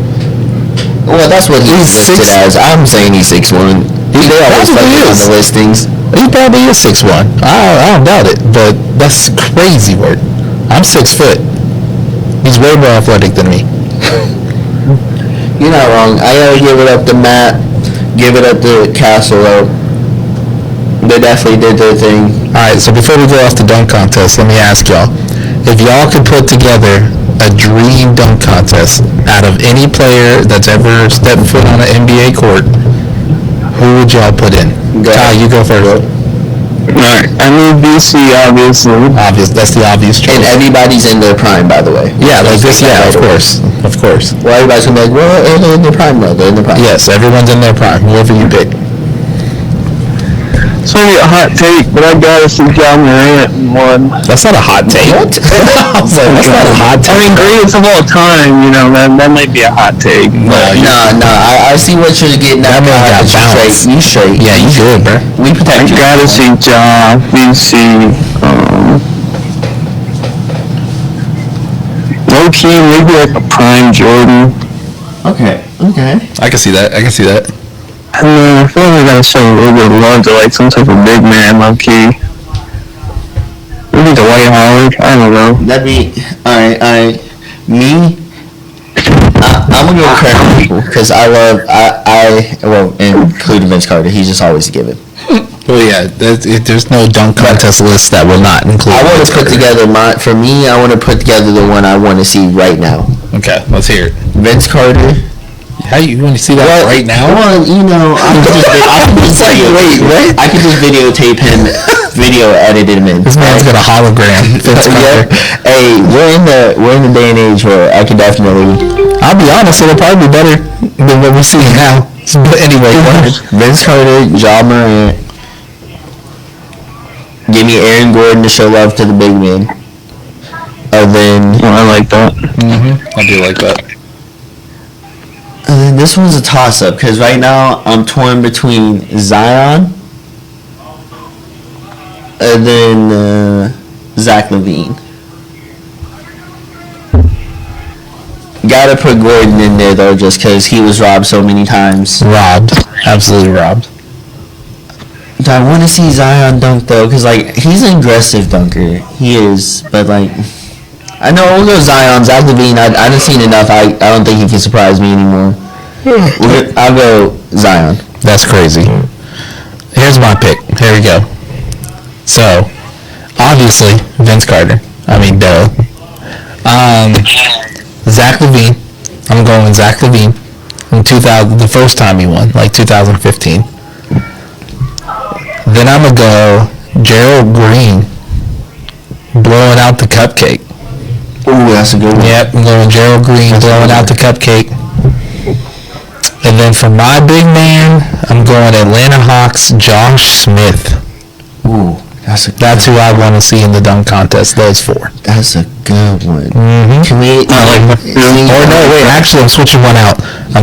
Well, that's what he's listed as. I'm saying he's 6'1". They always put it on the listings. He probably is 6'1". I don't doubt it, but that's crazy work. I'm 6 foot. He's way more athletic than me. You're not wrong. I gotta give it up to Matt. Give it up to Castle. They definitely did their thing. Alright, so before we go off the dunk contest, let me ask y'all. If y'all could put together a dream dunk contest out of any player that's ever stepped foot on an NBA court, who would y'all put in? Kyle, you go first. Alright, I mean BC, obviously. That's the obvious choice. And everybody's in their prime, by the way. Yeah, like this, yeah, of course. Of course. Well, everybody's gonna be like, well, they're in their prime, though. They're in their prime. Yes, everyone's in their prime, whoever you pick. It's only a hot take, but I gotta see John Morant in one. That's not a hot take. What? I was like, that's not a hot take. I mean, greatest of all time, you know, that might be a hot take. But No, I see what you're getting at. That man got bounced. You straight. Yeah, you good, bro. We I protect you. gotta see John, BC, low-key, maybe like a prime Jordan. Okay. I can see that. I mean, I feel like I gotta show a little bit of love to like some type of big man, low-key. Maybe Dwight Howard, I don't know. That'd be alright. Me, I'm gonna go current people because including Vince Carter. He's just always a given. Well, yeah, there's no dunk contest list that will not include. I want to put together I want to put together the one I want to see right now. Okay, let's hear it. Vince Carter. How you want to see that right now? Well, you know, I can just videotape him, video edit him in. This man's got a hologram. Vince Carter. Yeah. Hey, we're in the day and age where I can definitely. I'll be honest, it'll probably be better than what we're seeing now. But anyway, Vince Carter, Ja Morant. Give me Aaron Gordon to show love to the big man. And then I like that. I do like that. And then this one's a toss-up because right now I'm torn between Zion and then Zach LaVine. Gotta put Gordon in there though, just because he was robbed so many times. Robbed. Absolutely robbed. I want to see Zion dunk though, because like he's an aggressive dunker. He is, but like I know we'll go Zion. Zach LaVine, I haven't seen enough. I don't think he can surprise me anymore. I'll go Zion. That's crazy. Here's my pick. Here we go. So, obviously, Vince Carter. I mean, duh. Zach LaVine. I'm going with Zach LaVine in 2000, the first time he won, like 2015. Then I'm going to go Gerald Green blowing out the cupcake. Ooh, that's a good one. Yep, I'm going Gerald Green blowing out the cupcake. And then for my big man, I'm going Atlanta Hawks Josh Smith. Ooh, That's who I want to see in the dunk contest, those four. That's a good one. Mm-hmm. Can we? Or no, wait, actually I'm switching one out. My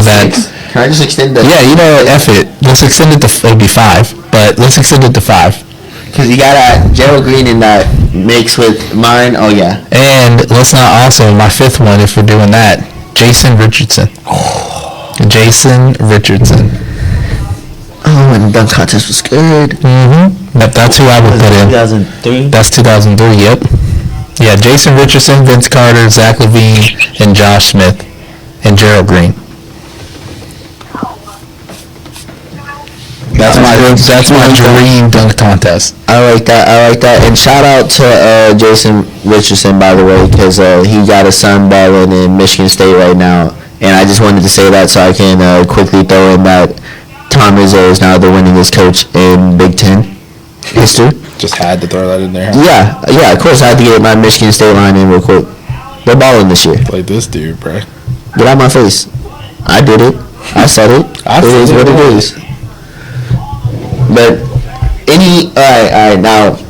bad. Can I just extend that? Yeah, you know what? F it. Let's extend it to. It'll be 5, but let's extend it to 5. Because you got Gerald Green in that mix with mine. Oh, yeah. And let's not also, my 5th one, if we're doing that, Jason Richardson. Jason Richardson. Oh, and the dunk contest was good. Mm-hmm. That's who I would put in. 2003? That's 2003, yep. Yeah, Jason Richardson, Vince Carter, Zach LaVine, and Josh Smith, and Gerald Green. That's my dream dunk contest. I like that. And shout out to Jason Richardson, by the way, because he got his son balling in Michigan State right now. And I just wanted to say that so I can quickly throw in that Tom Izzo is now the winningest coach in Big Ten history. Just had to throw that in there. Yeah, of course I had to get my Michigan State line in real quick. They're balling this year. Like this dude, bro. Get out my face. I did it. I said it. It is what it is. But all right.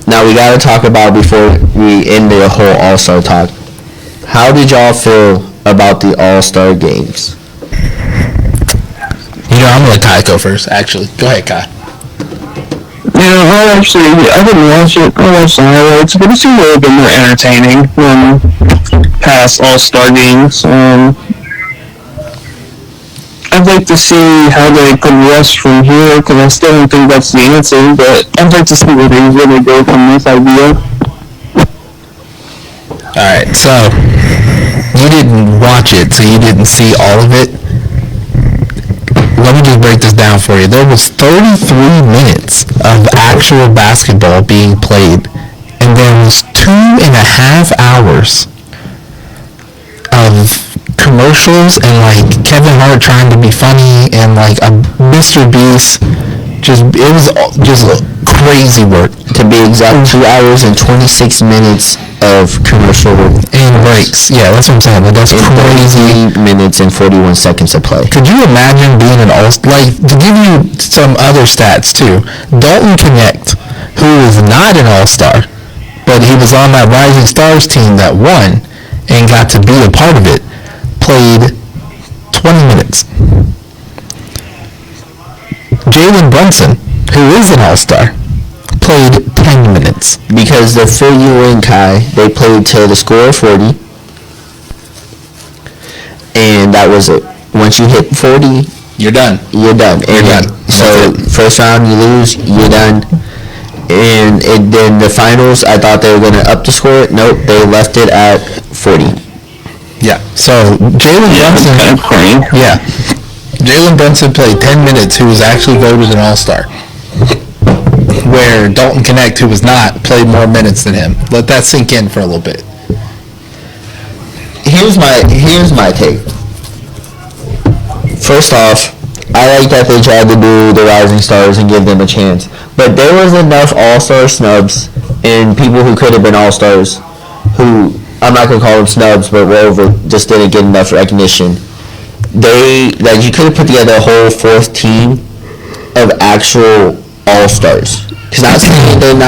Now we gotta talk about before we end the whole All-Star talk. How did y'all feel about the All-Star games? You know, I'm gonna let Kai go first. Actually, go ahead, Kai. I didn't watch it. I watched the highlights, but it seemed a little bit more entertaining than past All-Star games. I'd like to see how they progress from here, because I still don't think that's the answer, but I'd like to see where they really go from this idea. Alright, so you didn't watch it, so you didn't see all of it. Let me just break this down for you. There was 33 minutes of actual basketball being played, and there was 2.5 hours of commercials and like Kevin Hart trying to be funny and like a Mr. Beast. It was just crazy work. To be exact, 2 hours and 26 minutes of commercial and breaks. Yeah, that's what I'm saying. Like, that's crazy. 3 minutes and 41 seconds of play. Could you imagine being an all-star? Like, to give you some other stats too, Dalton Connect, who is not an all-star, but he was on that Rising Stars team that won and got to be a part of it, played 20 minutes. Jalen Brunson, who is an all-star, played 10 minutes. Because the fill you in, Kai, they played till the score of 40, and that was it. Once you hit 40, you're done. You're done. So first round you lose, you're done. And then the finals, I thought they were going to up the score. Nope, they left it at 40. Yeah. So Jalen Brunson. Yeah. Jalen Brunson played 10 minutes, who was actually voted an all-star. Where Dalton Connect, who was not, played more minutes than him. Let that sink in for a little bit. Here's my take. First off, I like that they tried to do the Rising Stars and give them a chance. But there was enough all-star snubs and people who could have been all-stars who, I'm not going to call them snubs, but just didn't get enough recognition. You could have put together a whole fourth team of actual all-stars. Because I'm saying I'm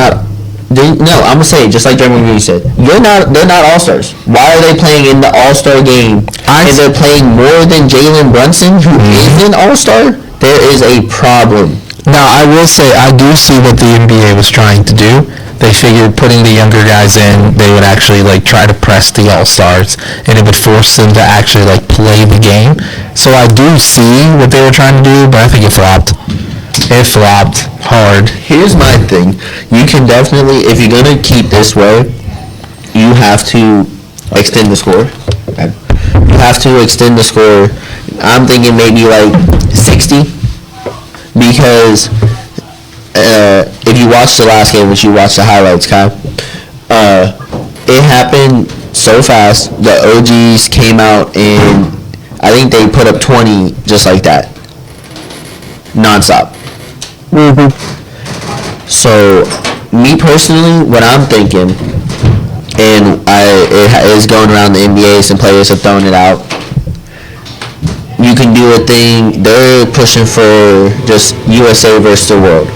going to say it just like Jeremy Green said. They're not all-stars. Why are they playing in the all-star game and they're playing more than Jalen Brunson, who is an all-star? There is a problem. Now, I will say, I do see what the NBA was trying to do. They figured putting the younger guys in, they would actually like try to press the all-stars, and it would force them to actually like play the game. So I do see what they were trying to do, but I think it flopped. It flopped hard. Here's my thing. You can definitely, if you're going to keep this way, you have to extend the score. You have to extend the score. I'm thinking maybe like 60. Because if you watch the last game, which you watched the highlights, Kyle, it happened so fast. The OGs came out and I think they put up 20 just like that. Non-stop. Mm-hmm. So, me personally, what I'm thinking, and it is going around the NBA, some players have thrown it out. You can do a thing. They're pushing for just USA versus the world.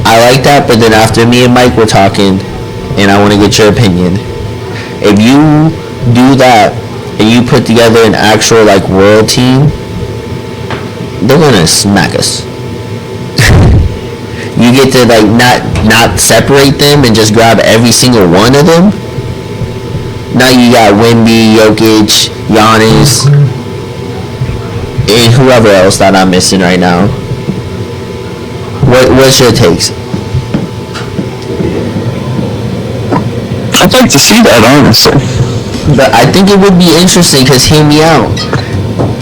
I like that, but then after me and Mike were talking, and I want to get your opinion. If you do that and you put together an actual like world team, they're gonna smack us. You get to like not separate them and just grab every single one of them. Now you got Wemby, Jokic, Giannis, and whoever else that I'm missing right now. What's your takes? I'd like to see that, honestly. But I think it would be interesting because hear me out.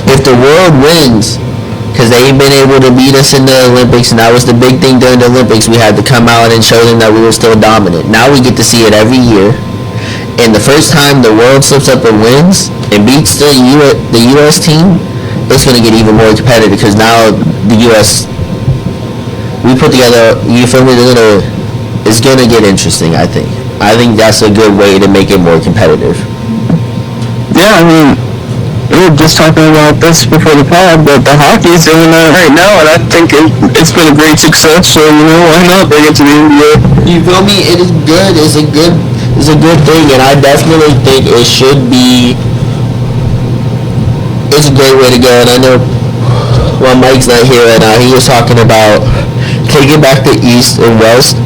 If the world wins, because they ain't been able to beat us in the Olympics, and that was the big thing during the Olympics, we had to come out and show them that we were still dominant. Now we get to see it every year. And the first time the world slips up and wins and beats the U.S. team, it's going to get even more competitive because now the U.S. we put together, you feel me, it's going to get interesting, I think. I think that's a good way to make it more competitive. Yeah, I mean, we were just talking about this before the pod, but the hockey's doing that right now, and I think it's been a great success, so, why not bring it to the NBA? You feel me? It is good. It's a good thing, and I definitely think it should be. It's a great way to go, and I know while Mike's not here right now, he was talking about taking back the East and West,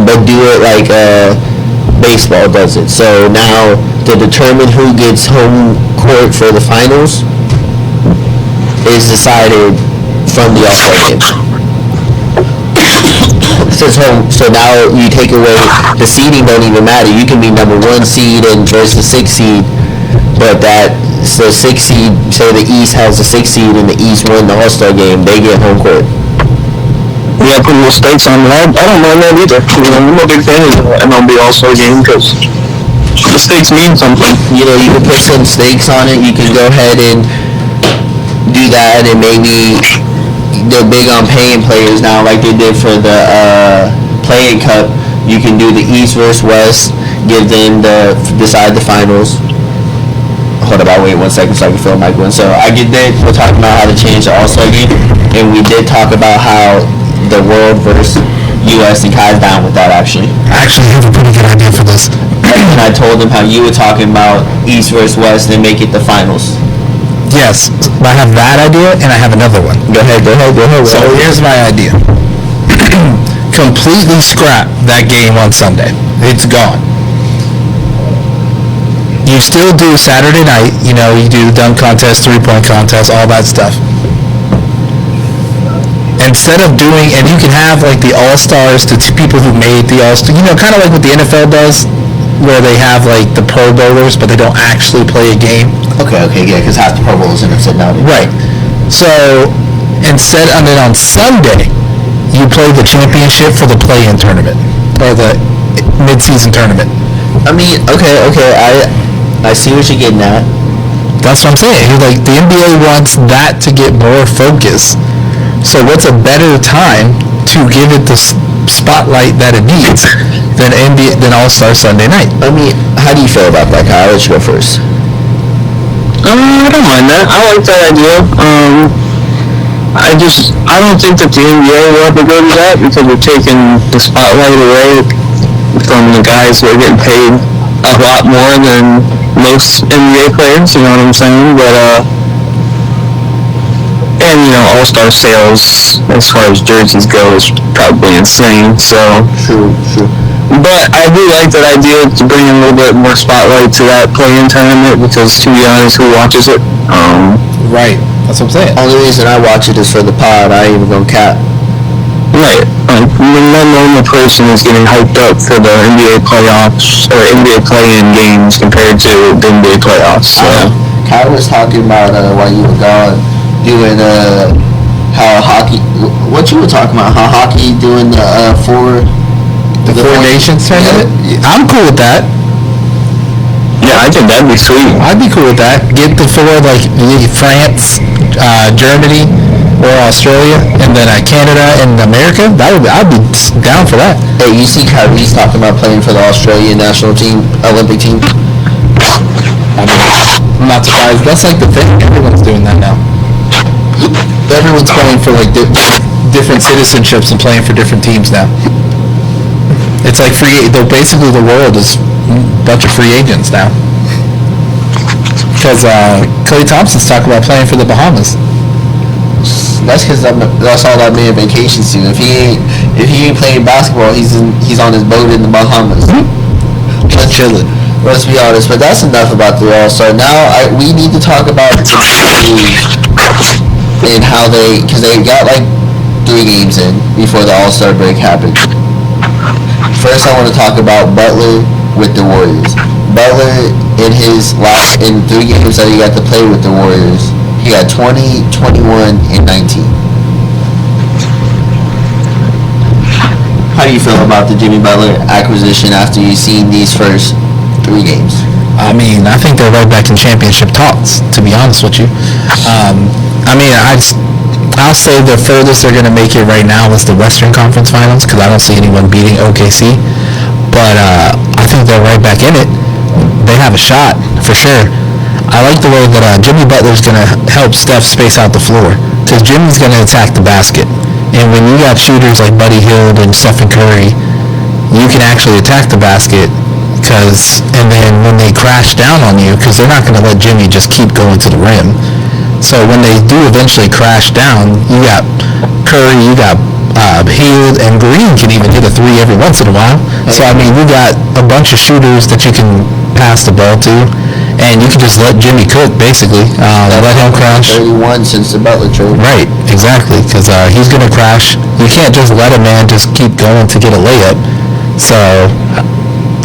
but do it like baseball does it. So now to determine who gets home court for the finals is decided from the All-Star game. So now you take away the seeding, don't even matter. You can be number 1 seed and versus the 6 seed, but the 6 seed, say the East has the 6 seed and the East won the All-Star game, they get home court. Yeah, put little stakes on that. I don't mind that either. I'm a big fan of the MLB All-Star game because the stakes mean something. You can put some stakes on it. You can go ahead and do that, and maybe they're big on paying players now, like they did for the Play-In Cup. You can do the East versus West, give them decide the finals. Hold up, I'll wait 1 second so I can fill my one. So I get that we're talking about how to change the All-Star game, and we did talk about how the world versus U.S. and Kai's down with that actually. I actually have a pretty good idea for this. And I told him how you were talking about East versus West and make it the finals. Yes, I have that idea, and I have another one. Go ahead. So here's my idea. Completely scrap that game on Sunday. It's gone. You still do Saturday night, you do dunk contest, 3-point contest, all that stuff. Instead of doing, and you can have like the All-Stars, the 2 people who made the All-Star, kind of like what the NFL does, where they have like the Pro Bowlers, but they don't actually play a game. Okay, yeah, because half the Pro Bowlers in it sit down. Right. So instead, and then on Sunday, you play the championship for the play-in tournament or the mid-season tournament. I mean, okay, I see what you're getting at. That's what I'm saying. Like the NBA wants that to get more focus. So what's a better time to give it the spotlight that it needs than All-Star Sunday night? I mean, how do you feel about that, Kyle? I'll let you go first. I don't mind that. I like that idea. I don't think that the NBA will ever go to that because we're taking the spotlight away from the guys who are getting paid a lot more than most NBA players, you know what I'm saying? But, All-Star sales, as far as jerseys go, is probably insane, so. True. But I do like that idea to bring in a little bit more spotlight to that play-in tournament because, to be honest, who watches it? Right. That's what I'm saying. Only reason I watch it is for the pod. I ain't even gonna cap. Right. No normal person is getting hyped up for the NBA playoffs or NBA play-in games compared to the NBA playoffs. So. Kyle was talking about while you were gone, doing how hockey. What you were talking about? How hockey doing the Four Nations tournament. Yeah. I'm cool with that. Yeah, I think that'd be sweet. I'd be cool with that. Get the 4 like France, Germany, or Australia, and then Canada and America. I'd be down for that. Hey, you see Kyrie's talking about playing for the Australian national team, Olympic team. I mean, I'm not surprised. That's like the thing. Everyone's doing that now. Everyone's playing for like different citizenships and playing for different teams now. It's like basically the world is a bunch of free agents now. Because Klay Thompson's talking about playing for the Bahamas. That's because that's all that man vacations to. If he ain't playing basketball, he's on his boat in the Bahamas. Just chilling. Let's be honest, but that's enough about the All-Star. Now we need to talk about the and how because they got like 3 games in before the All-Star break happened. First, I want to talk about Butler with the Warriors. Butler in 3 games that he got to play with the Warriors, he got 20, 21, and 19. How do you feel about the Jimmy Butler acquisition after you've seen these first 3 games? I mean, I think they're right back in championship talks, to be honest with you. I'll say the furthest they're going to make it right now is the Western Conference Finals, because I don't see anyone beating OKC. But I think they're right back in it. They have a shot, for sure. I like the way that Jimmy Butler's going to help Steph space out the floor, because Jimmy's going to attack the basket. And when you got shooters like Buddy Hield and Stephen Curry, you can actually attack the basket. And then when they crash down on you, because they're not going to let Jimmy just keep going to the rim. So when they do eventually crash down, you got Curry, you got Hield, and Green can even hit a 3 every once in a while. So, I mean, you got a bunch of shooters that you can pass the ball to, and you can just let Jimmy cook, basically. Let him crash. 31 since the Butler trade. Right, exactly, because he's going to crash. You can't just let a man just keep going to get a layup. So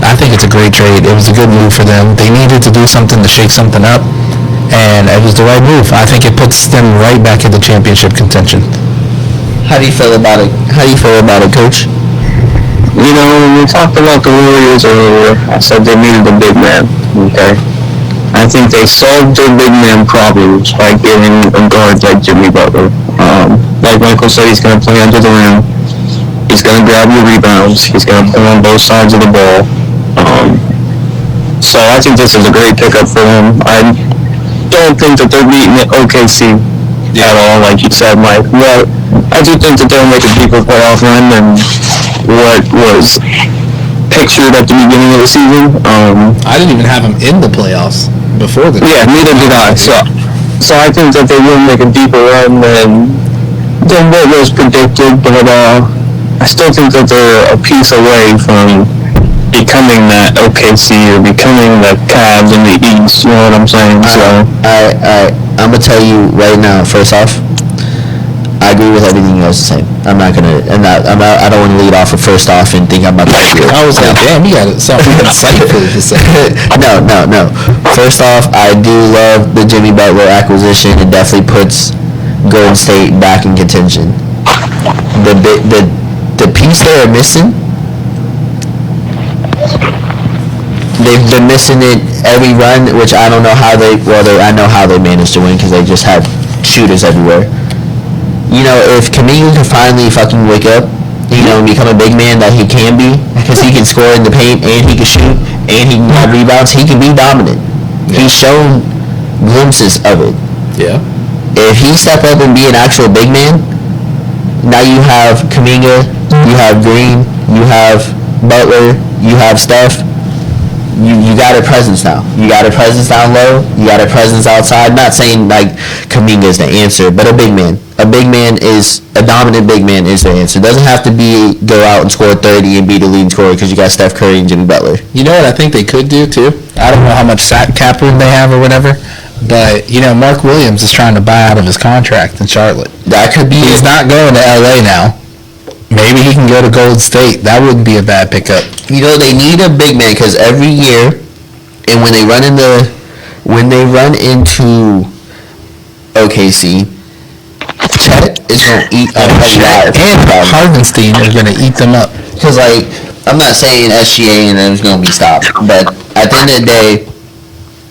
I think it's a great trade. It was a good move for them. They needed to do something to shake something up, and it was the right move. I think it puts them right back in the championship contention. How do you feel about it? Coach? You know, when we talked about the Warriors earlier, I said they needed a big man, okay? I think they solved their big man problems by getting a guard like Jimmy Butler. Like Michael said, he's going to play under the rim. He's going to grab your rebounds. He's going to play on both sides of the ball. So I think this is a great pickup for them. I don't think that they're beating OKC at all, like you said, Mike. But I do think that they'll make a deeper playoff run than what was pictured at the beginning of the season. I didn't even have them in the playoffs before the Yeah, neither did I. So I think that they will make a deeper run than what was predicted, but I still think that they're a piece away from becoming that OKC or becoming the Cavs in the East. You know what I'm saying? I'm gonna tell you right now. First off, I agree with everything you guys are saying. I don't want to lead off with first off and think I'm about to agree. I was like, damn, you got something insightful to say. No. First off, I do love the Jimmy Butler acquisition. It definitely puts Golden State back in contention. The piece they are missing, they've been missing it every run, which I don't know how I know how they managed to win, because they just had shooters everywhere. You know, if Kuminga can finally fucking wake up, you know, and become a big man that he can be, because he can score in the paint, and he can shoot, and he can have rebounds, he can be dominant. Yeah. He's shown glimpses of it. Yeah. If he step up and be an actual big man, now you have Kuminga, you have Green, you have Butler, you have Steph. You got a presence now. You got a presence down low. You got a presence outside. Not saying like Kuminga is the answer, but a big man. A dominant big man is the answer. It doesn't have to be go out and score 30 and be the leading scorer because you got Steph Curry and Jimmy Butler. You know what I think they could do too? I don't know how much cap room they have or whatever, but you know, Mark Williams is trying to buy out of his contract in Charlotte. That could be. He's not going to LA now. Maybe he can go to Golden State. That wouldn't be a bad pickup. You know, they need a big man because every year, and when they run into OKC, Chet is going to eat up a lot. And Hardenstein is going to eat them up. Because, like, I'm not saying SGA and them's going to be stopped, but at the end of the day,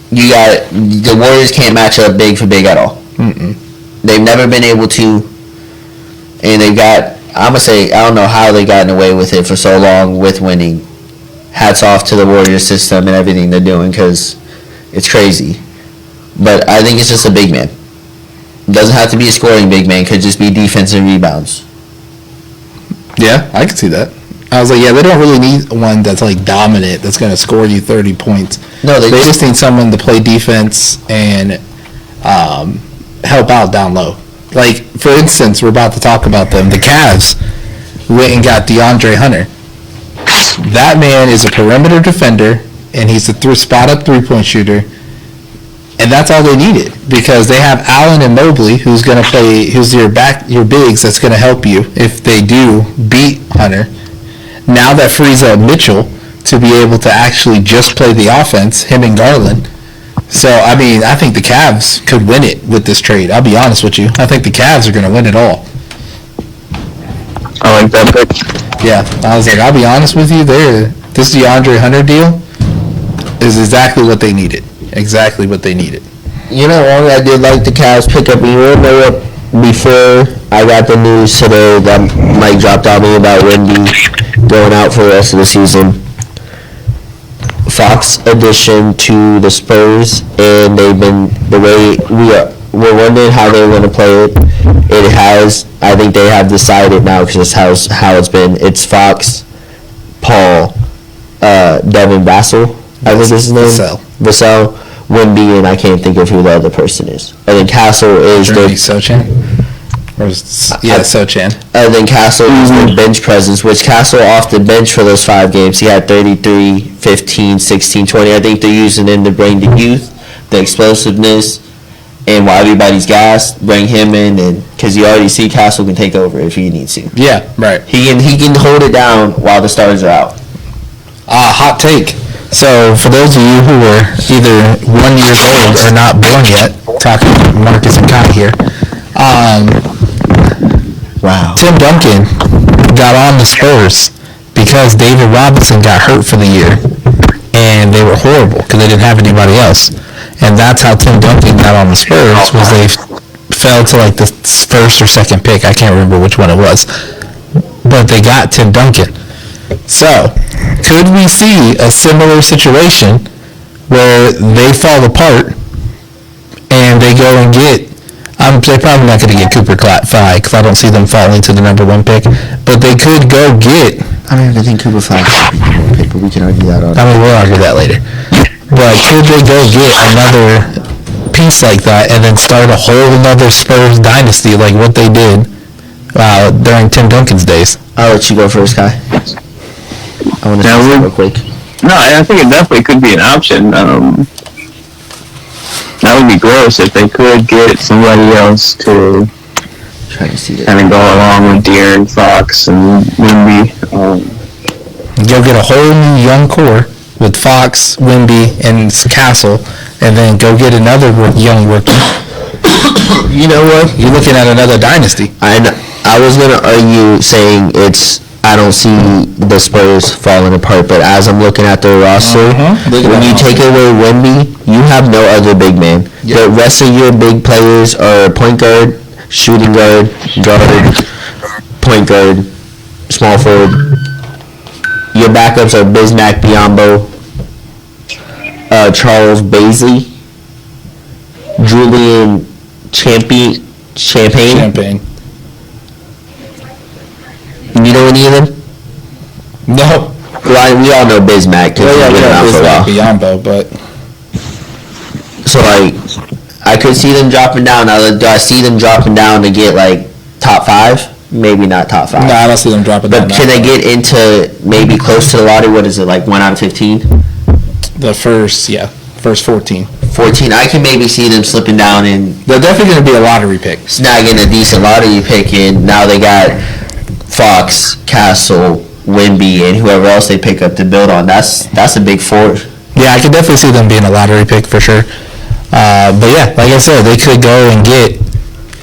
you got the Warriors can't match up big for big at all. Mm-mm. They've never been able to, and they've got. I'm going to say, I don't know how they gotten away with it for so long with winning. Hats off to the Warriors system and everything they're doing because it's crazy. But I think it's just a big man. It doesn't have to be a scoring big man. It could just be defensive rebounds. Yeah, I can see that. I was like, yeah, they don't really need one that's like dominant, that's going to score you 30 points. No, they just need someone to play defense and help out down low. Like, for instance, we're about to talk about them. The Cavs went and got DeAndre Hunter. That man is a perimeter defender, and he's a spot-up three-point shooter. And that's all they needed, because they have Allen and Mobley, who's going to play, who's your bigs that's going to help you if they do beat Hunter. Now that frees up Mitchell to be able to actually just play the offense, him and Garland. So, I mean, I think the Cavs could win it with this trade. I'll be honest with you. I think the Cavs are going to win it all. I like that pick. Yeah, I was like, I'll be honest with you, this DeAndre Hunter deal is exactly what they needed. Exactly what they needed. You know, I did like the Cavs pickup. You know what? Before I got the news today that Mike dropped on me about Wendy going out for the rest of the season, Fox addition to the Spurs, and they've been the way we're wondering how they're going to play it. It has. I think they have decided now because that's how it's been. It's Fox, Paul, Devin Vassell. I think is his name. Vassell, Wemby, and I can't think of who the other person is. I think Castle is Sochan? Sochan. I think Castle is the bench presence, which Castle off the bench for those 5 games. He had 33, 15, 16, 20. I think they're using him to bring the youth, the explosiveness, and while everybody's gassed, bring him in, and because you already see Castle can take over if he needs to. Yeah, right. He can hold it down while the stars are out. Hot take. So, for those of you who are either 1 year old or not born yet, talking to Marcus and Kai here, Wow. Tim Duncan got on the Spurs because David Robinson got hurt for the year, and they were horrible because they didn't have anybody else. And that's how Tim Duncan got on the Spurs, was they fell to like the first or second pick. I can't remember which one it was. But they got Tim Duncan. So, could we see a similar situation where they fall apart and they go and get, they're probably not going to get Cooper Fly because I don't see them falling to the number 1 pick, but they could go get, I don't even think Cooper Fly should be number 1 pick, but we can argue that on. I mean, we'll argue that later. But could they go get another piece like that and then start a whole another Spurs dynasty like what they did during Tim Duncan's days? I'll let you go first, Kai. I want to say that real quick. No, I think it definitely could be an option. That would be gross if they could get somebody else to Trying to see that. kind of go along with De'Aaron Fox and Wemby. Go get a whole new young core with Fox, Wemby, and Castle, and then go get another young rookie. You know what? You're looking at another dynasty. I was going to argue saying I don't see the Spurs falling apart, but as I'm looking at their roster, when you take away Wemby, you have no other big man. The rest of your big players are point guard, shooting guard, point guard, small forward. Your backups are Bismack Biyombo, Charles Baisley, Julian Champagne. You know any of them? No. Well, we all know Bismack because he's been around for a while. Biyombo, but So I could see them dropping down. Now, do I see them dropping down to get top 5? Maybe not top 5. no, I don't see them dropping down. But can they get into maybe close to the lottery? What is it, 1 out of 15? The first 14. 14. I can maybe see them slipping down and They're definitely going to be a lottery pick. snagging a decent lottery pick, and now they got Fox, Castle, Wemby, and whoever else they pick up to build on. That's a big 4. Yeah, I could definitely see them being a lottery pick for sure. But yeah, like I said, they could go and get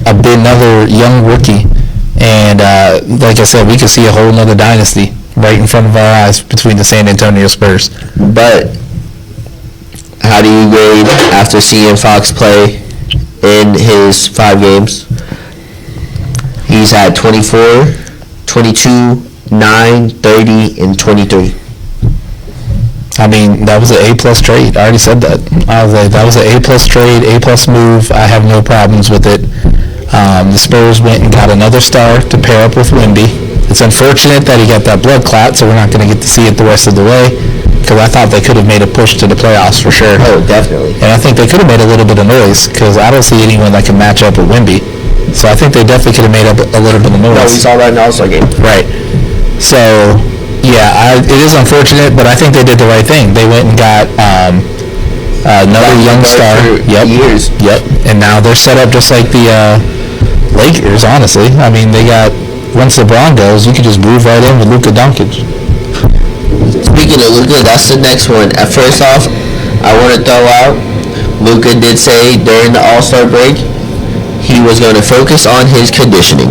another young rookie. And like I said, we could see a whole nother dynasty right in front of our eyes between the San Antonio Spurs. But how do you grade after seeing Fox play in his 5 games? He's had 24, 22, 9, 30, and 23. I mean, that was an A-plus trade. I already said that. I was like, that was an A-plus trade, A-plus move. I have no problems with it. The Spurs went and got another star to pair up with Wemby. It's unfortunate that he got that blood clot, so we're not going to get to see it the rest of the way, because I thought they could have made a push to the playoffs for sure. Oh, definitely. And I think they could have made a little bit of noise, because I don't see anyone that can match up with Wemby. So I think they definitely could have made up a little bit of No, we noise. saw that in the All-Star game. Right. So, yeah, it is unfortunate, but I think they did the right thing. They went and got another young star. Years. Yep. And now they're set up just like the Lakers, honestly. I mean, they got, once LeBron goes, you could just move right in with Luka Doncic. Speaking of Luka, that's the next one. First off, I want to throw out, Luka did say during the All-Star break he was going to focus on his conditioning,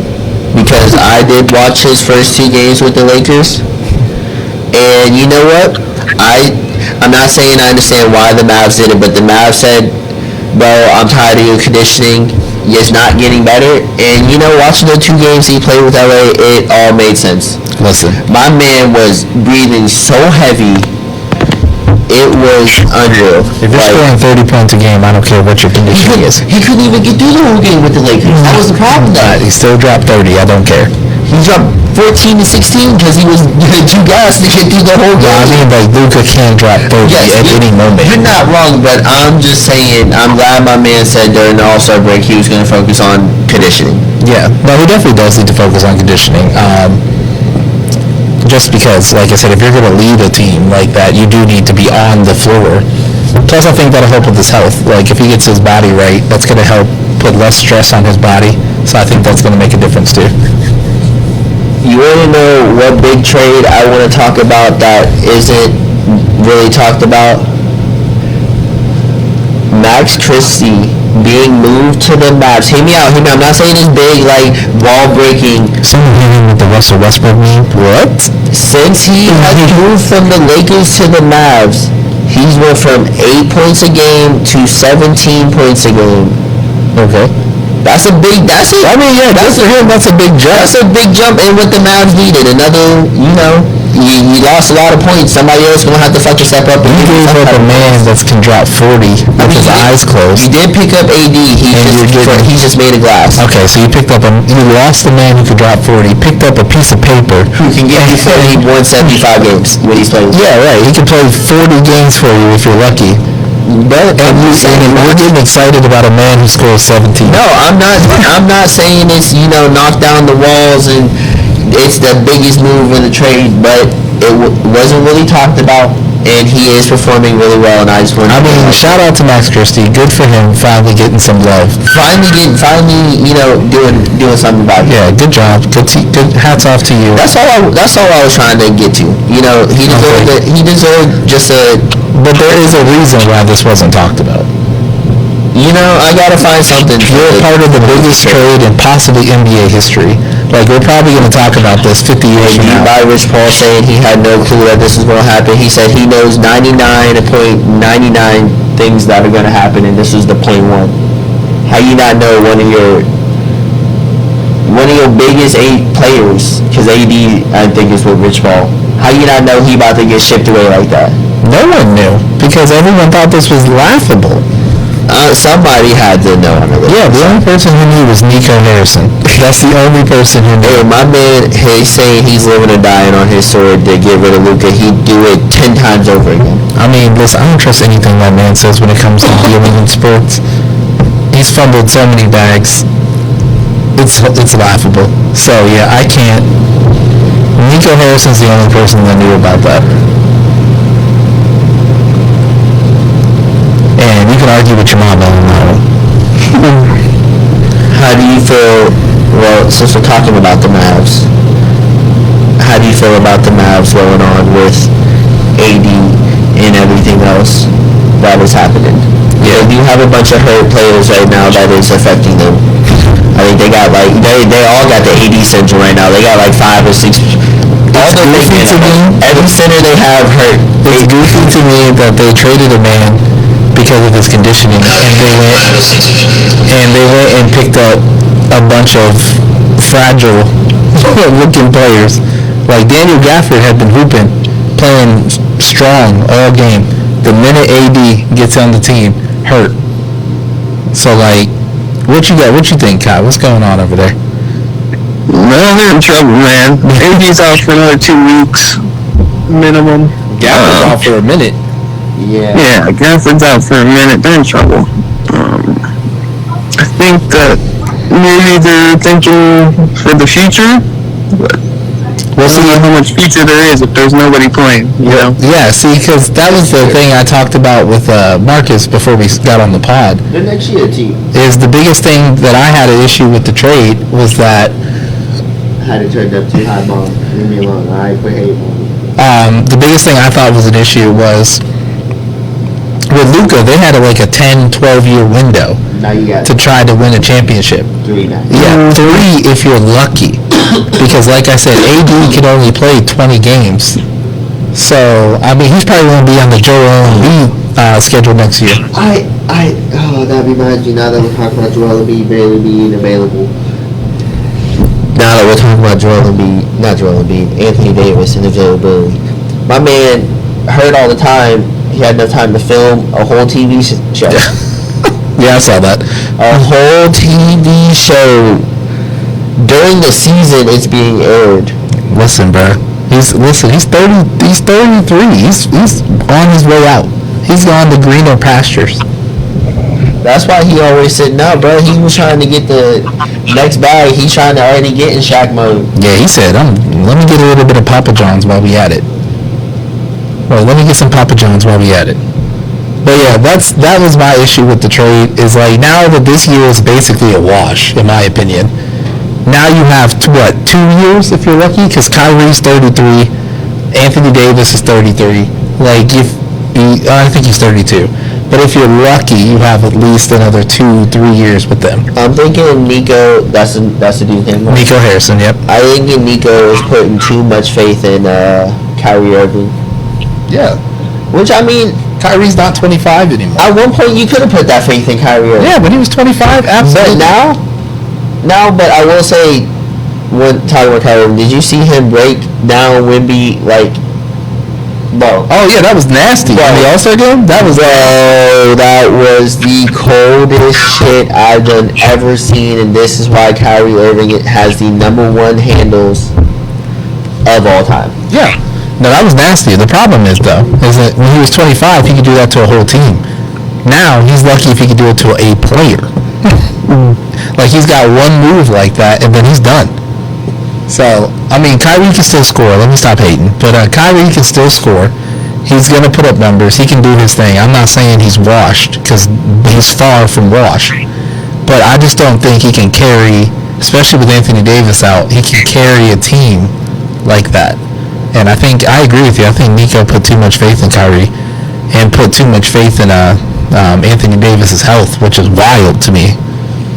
because I did watch his first 2 games with the Lakers, and you know what? I'm not saying I understand why the Mavs did it, but the Mavs said, bro, I'm tired of your conditioning. It's not getting better. And, you know, watching the 2 games he played with LA, it all made sense. Listen. My man was breathing so heavy, it was unreal. If you're scoring 30 points a game, I don't care what your conditioning is. He couldn't even get through the whole game with the Lakers. That was the problem, though. He still dropped 30. I don't care. He dropped 14 to 16 because he was too gassed to get through the whole game. I mean, like, Luka can drop 30 at any moment. You're not wrong, but I'm just saying, I'm glad my man said during the All-Star break he was going to focus on conditioning. Yeah, no, he definitely does need to focus on conditioning. Just because, like I said, if you're going to lead a team like that, you do need to be on the floor. Plus, I think that'll help with his health. Like, if he gets his body right, that's going to help put less stress on his body. So I think that's going to make a difference, too. You want to know what big trade I want to talk about that isn't really talked about? Max Christie being moved to the Mavs. Hear me out. I'm not saying it's big, like, wall-breaking. Someone hit him with the Russell Westbrook meme. What? Since he has moved from the Lakers to the Mavs, he's went from 8 points a game to 17 points a game. Okay. That's a big jump. That's a big jump in what the Mavs needed. Another, you lost a lot of points. Somebody else gonna have to fucking step up. You gave up a man that can drop 40 with his eyes closed. You did pick up AD. He just made a glass. Okay, so you lost a man who could drop 40, picked up a piece of paper. Who can get you 40, 175 games when he's playing. Yeah, right. He can play 40 games for you if you're lucky. But we're getting excited about a man who scores 17. No, I'm not saying it's knock down the walls and it's the biggest move in the trade, but it wasn't really talked about, and he is performing really well. And I just want. Shout out to Max Christie. Good for him, finally getting some love. Finally, doing something about it. Yeah, good job. Good hats off to you. That's all I was trying to get to. He deserved just a. But there is a reason why this wasn't talked about. I gotta find something. You're a part of the biggest trade in possibly NBA history. Like, we're probably going to talk about this 50 years from now. By Rich Paul saying he had no clue that this was going to happen. He said he knows 99.99 things that are going to happen, and this was the .1. How you not know one of your biggest 8 players, because AD, I think, is with Rich Paul. How you not know he about to get shipped away like that? No one knew, because everyone thought this was laughable. Somebody had to know. Yeah, the only person who knew was Nico Harrison. That's the only person who knew. Hey, my man, he's saying he's living or dying on his sword to get rid of Luka. He'd do it 10 times over again. Listen, I don't trust anything that man says when it comes to dealing in sports. He's fumbled so many bags. It's laughable. So, yeah, I can't. Nico Harrison's the only person that knew about that. And you can argue with your mom on that one. How do you feel, since we're talking about the Mavs, how do you feel about the Mavs going on with AD and everything else that is happening? Yeah, you have a bunch of hurt players right now that is affecting them. I think they got they all got the AD syndrome right now. They got 5 or 6. Every center they have hurt. It's goofy to me that they traded a man because of his conditioning, and they went and picked up a bunch of fragile looking players. Like Daniel Gafford had been hooping, playing strong all game. The minute AD gets on the team, hurt. So what you got? What you think, Kai? What's going on over there? Well, they're in trouble, man. AD's out for another 2 weeks minimum. Gafford's out for a minute. Yeah, Gafford's out for a minute. They're in trouble. I think that maybe they're thinking for the future. But we'll see how much future there is if there's nobody playing, you know? Yeah, see, because that was the thing I talked about with Marcus before we got on the pod. The next year, team. Is the biggest thing that I had an issue with the trade was that Had it turned up too high, mom. Leave me alone. I quit hating on you. the biggest thing I thought was an issue was with Luka, they had like a 10, 12-year window Now you got to try to win a championship. 3 now. Yeah, 3 if you're lucky. Because like I said, AD can only play 20 games. So, I mean, he's probably going to be on the Joel Embiid schedule next year. That reminds me, now that we're talking about Joel Embiid barely being available. Now that we're talking about Anthony Davis and availability. My man heard all the time he had no time to film a whole TV show. Yeah, I saw that. A whole TV show. During the season, it's being aired. Listen, bro. He's 30. He's 33. He's on his way out. He's gone to greener pastures. That's why he always said no, bro. He was trying to get the next bag. He's trying to already get in Shaq mode. Yeah, he said, let me get a little bit of Papa John's while we at it. Well, let me get some Papa John's while we at it. But yeah, that was my issue with the trade, is like now that this year is basically a wash, in my opinion. Now you have, 2 years if you're lucky, because Kyrie's 33, Anthony Davis is 33. Like, I think he's 32. But if you're lucky, you have at least another 2-3 years with them. I'm thinking Nico, that's the dude's name. Nico Harrison, yep. I think Nico is putting too much faith in Kyrie Irving. Yeah. Which, I mean, Kyrie's not 25 anymore. at one point you could have put that faith in Kyrie Irving. Yeah, when he was 25, absolutely. But now, but I will say, when talking about Kyrie Irving, did you see him break down Wemby, like, bro? Oh, yeah, that was nasty. Bro. In the All-Star game? That was That was the coldest shit I've ever seen, and this is why Kyrie Irving has the #1 handles of all time. Yeah. No, that was nasty. The problem is, though, is that when he was 25, he could do that to a whole team. Now, he's lucky if he could do it to a player. Like, he's got one move like that, and then he's done. So, I mean, Kyrie can still score. Let me stop hating. But Kyrie can still score. He's going to put up numbers. He can do his thing. I'm not saying he's washed, because he's far from washed. But I just don't think he can carry, especially with Anthony Davis out, he can carry a team like that. And I agree with you. I think Nico put too much faith in Kyrie and put too much faith in Anthony Davis's health, which is wild to me.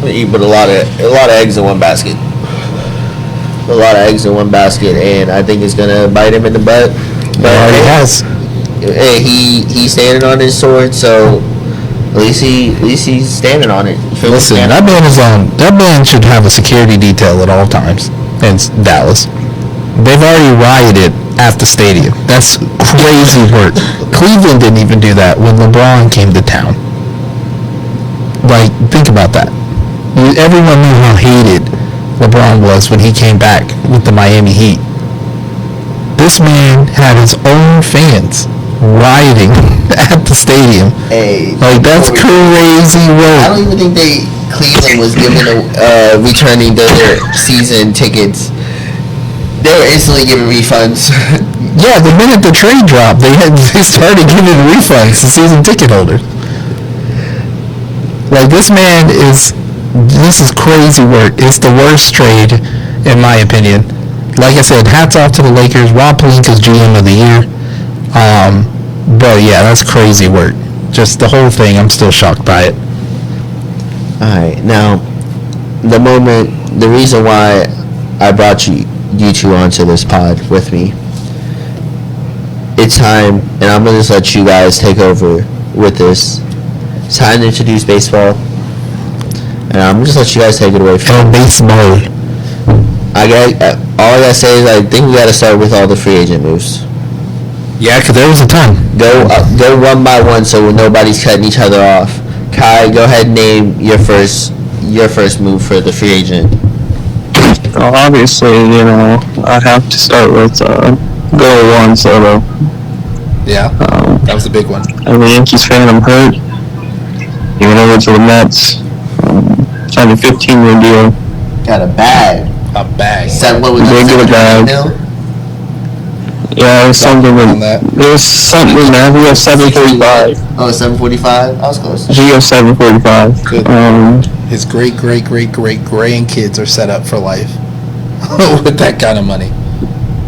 He put a lot of eggs in one basket. A lot of eggs in one basket, and I think it's gonna bite him in the butt. But He has. Hey, he's standing on his sword, so at least he's standing on it. Listen, that man should have a security detail at all times in Dallas. They've already rioted at the stadium. That's crazy work. Cleveland didn't even do that when LeBron came to town. Like, think about that. Everyone knew how hated LeBron was when he came back with the Miami Heat. This man had his own fans rioting at the stadium. Hey, like, that's crazy work. I don't even think Cleveland was giving returning their season tickets. They were instantly giving refunds. Yeah, the minute the trade dropped, they started giving refunds to season ticket holders. Like, this is crazy work. It's the worst trade, in my opinion. Like I said, hats off to the Lakers. Rob Pelinka's GM of the year. But yeah, that's crazy work. Just the whole thing, I'm still shocked by it. Alright, now, the reason why I brought you two onto this pod with me, it's time, and I'm going to just let you guys take over with this. It's time to introduce baseball, and I'm going to just let you guys take it away from baseball. all I got to say is I think we got to start with all the free agent moves. Yeah, because there was a ton. Go one by one so nobody's cutting each other off. Kai, go ahead and name your first move for the free agent. Well, obviously, I'd have to start with go Juan Soto. Yeah, that was the big one. I'm a Yankees fan. I'm hurt. He went over to the Mets. signed a 15-year deal. Got a bag. A bag. What was They get a bag. Yeah, it was something on that. There was something there. I think it was 745. Oh, 745? I was close. Geo 745. Good. His great grandkids are set up for life with that kind of money.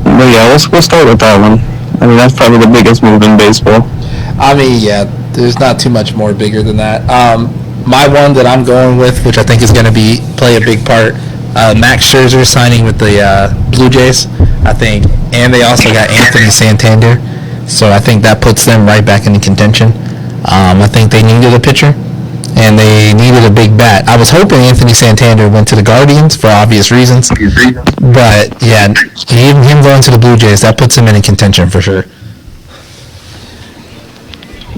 But yeah, we'll start with that one. I mean, that's probably the biggest move in baseball. I mean, yeah, there's not too much more bigger than that. My one that I'm going with, which I think is going to play a big part, Max Scherzer signing with the Blue Jays, I think, and they also got Anthony Santander, so I think that puts them right back in contention. I think they needed a pitcher, and they needed a big bat. I was hoping Anthony Santander went to the Guardians for obvious reasons, but yeah, him going to the Blue Jays, that puts him in contention for sure.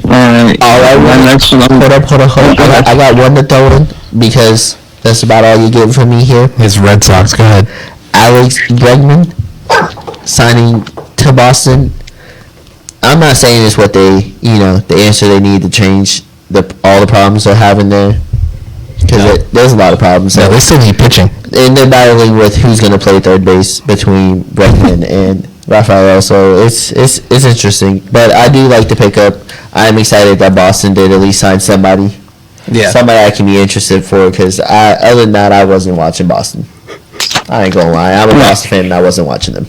All right, hold up. I got one to throw in because that's about all you get from me here. His Red Sox, go ahead. Alex Bregman signing to Boston. I'm not saying it's what the answer they need to change all the problems they're having there. Because there's a lot of problems. Yeah, they still need pitching. And they're battling with who's going to play third base between Bregman and Rafael, so it's interesting. But I do like the pickup. I'm excited that Boston did at least sign somebody. Yeah. Somebody I can be interested for, because other than that, I wasn't watching Boston. I ain't gonna lie. I'm a Boston fan and I wasn't watching them.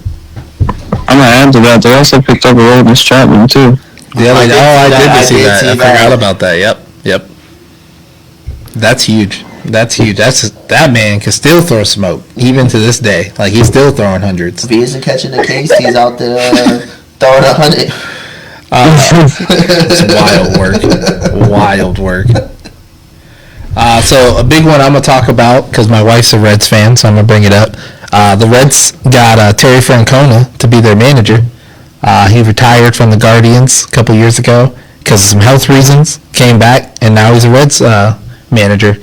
I'm gonna add to that. They also picked up Aroldis Chapman too. Yeah, I did see that. I forgot about that. Yep. That's huge. That man can still throw smoke even to this day. Like, he's still throwing hundreds. If he isn't catching the case, he's out there throwing 100. It's wild work. So a big one I'm gonna talk about, because my wife's a Reds fan, so I'm gonna bring it up. The Reds got Terry Francona to be their manager. He retired from the Guardians a couple years ago because of some health reasons. Came back, and now he's a Reds manager.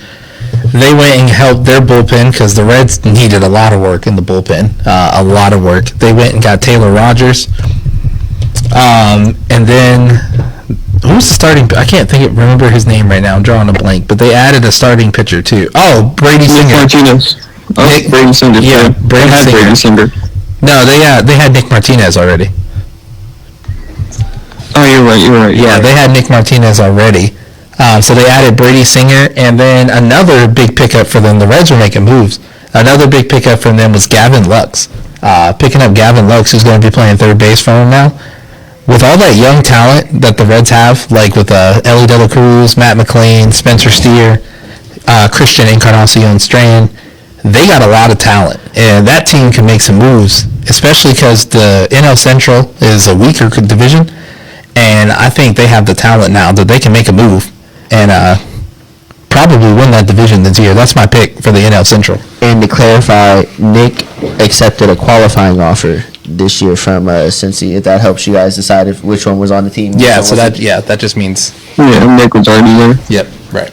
They went and helped their bullpen because the Reds needed a lot of work in the bullpen. A lot of work. They went and got Taylor Rogers. And then, who's the starting? I can't remember his name right now. I'm drawing a blank. But they added a starting pitcher too. Oh, Brady Singer. Martinez. Brady Singer. Yeah, Brady Singer. No, they had Nick Martinez already. Oh, you're right. Yeah, they had Nick Martinez already. So they added Brady Singer, and then another big pickup for them. The Reds were making moves. Another big pickup from them was Gavin Lux. Picking up Gavin Lux, who's going to be playing third base for them now. With all that young talent that the Reds have, like with Ellie De La Cruz, Matt McLean, Spencer Steer, Christian Encarnacion Strand, they got a lot of talent. And that team can make some moves, especially because the NL Central is a weaker division. And I think they have the talent now that they can make a move and probably win that division this year. That's my pick for the NL Central. And to clarify, Nick accepted a qualifying offer this year from Cincy. If that helps you guys decide which one was on the team. Yeah, so that just means. Yeah, Nick was already there. Yep, right.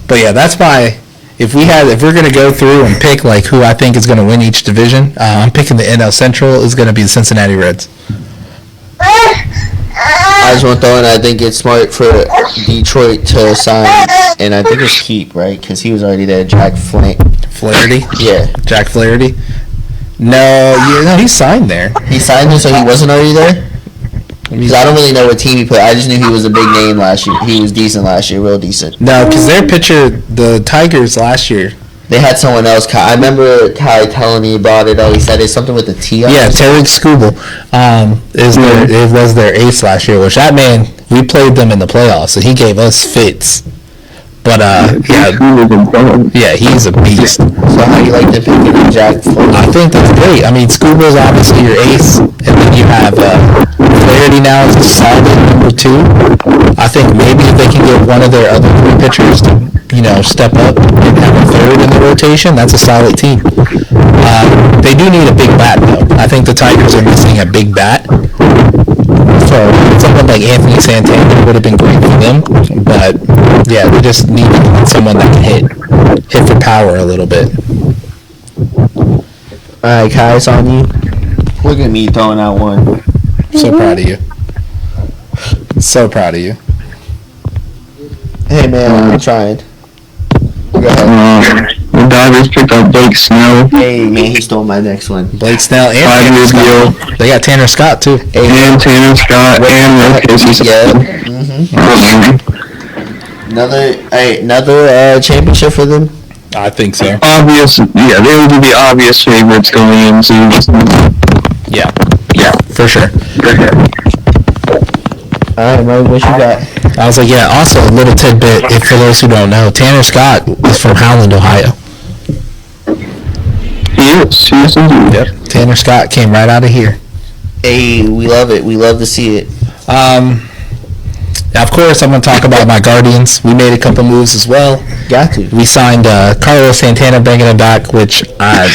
But yeah, that's my. If we're gonna go through and pick like who I think is gonna win each division, I'm picking the NL Central is gonna be the Cincinnati Reds. I just want to throw in, I think it's smart for Detroit to sign, and I think it's keep, right? Because he was already there, Jack Flaherty? Yeah. Jack Flaherty? No, he signed there. He signed there, so he wasn't already there? Because I don't really know what team he played. I just knew he was a big name last year. He was decent last year, real decent. No, because their pitcher, the Tigers last year, they had someone else. I remember Kai telling me about it. He said it's something with the T. Yeah, Tarek Skubal it was their ace last year, which that man, we played them in the playoffs, and he gave us fits. But, yeah, he's a beast. So how do you like to pick it, Jack? I think that's great. I mean, Skubal's obviously your ace, and then you have Flaherty now as a solid number 2. I think maybe if they can get one of their other 3 pitchers to, step up and have a third in the rotation, that's a solid team. They do need a big bat, though. I think the Tigers are missing a big bat. So someone like Anthony Santander would have been great for them. But, yeah, they just need someone that can hit for power a little bit. All right, Kai, it's on you. Look at me throwing out one. So proud of you. So proud of you. Hey, man, I'm trying. I'm Go ahead. The Dodgers picked up Blake Snell. Hey, man, he stole my next one. Blake Snell and 5 Tanner year deal. Scott. They got Tanner Scott too. And Tanner Scott and Casey. Yeah. Another championship for them. I think so. Obvious, yeah, they would be the obvious favorites going into this. Yeah, Yeah. for sure. All right, Mike, what you got? I was like, yeah. Also, a little tidbit, if for those who don't know, Tanner Scott is from Howland, Ohio. He is indeed. Yep. Tanner Scott came right out of here. Hey, we love it. We love to see it. Of course, I'm going to talk about my Guardians. We made a couple moves as well. Got to. We signed Carlos Santana, bringing him back, which I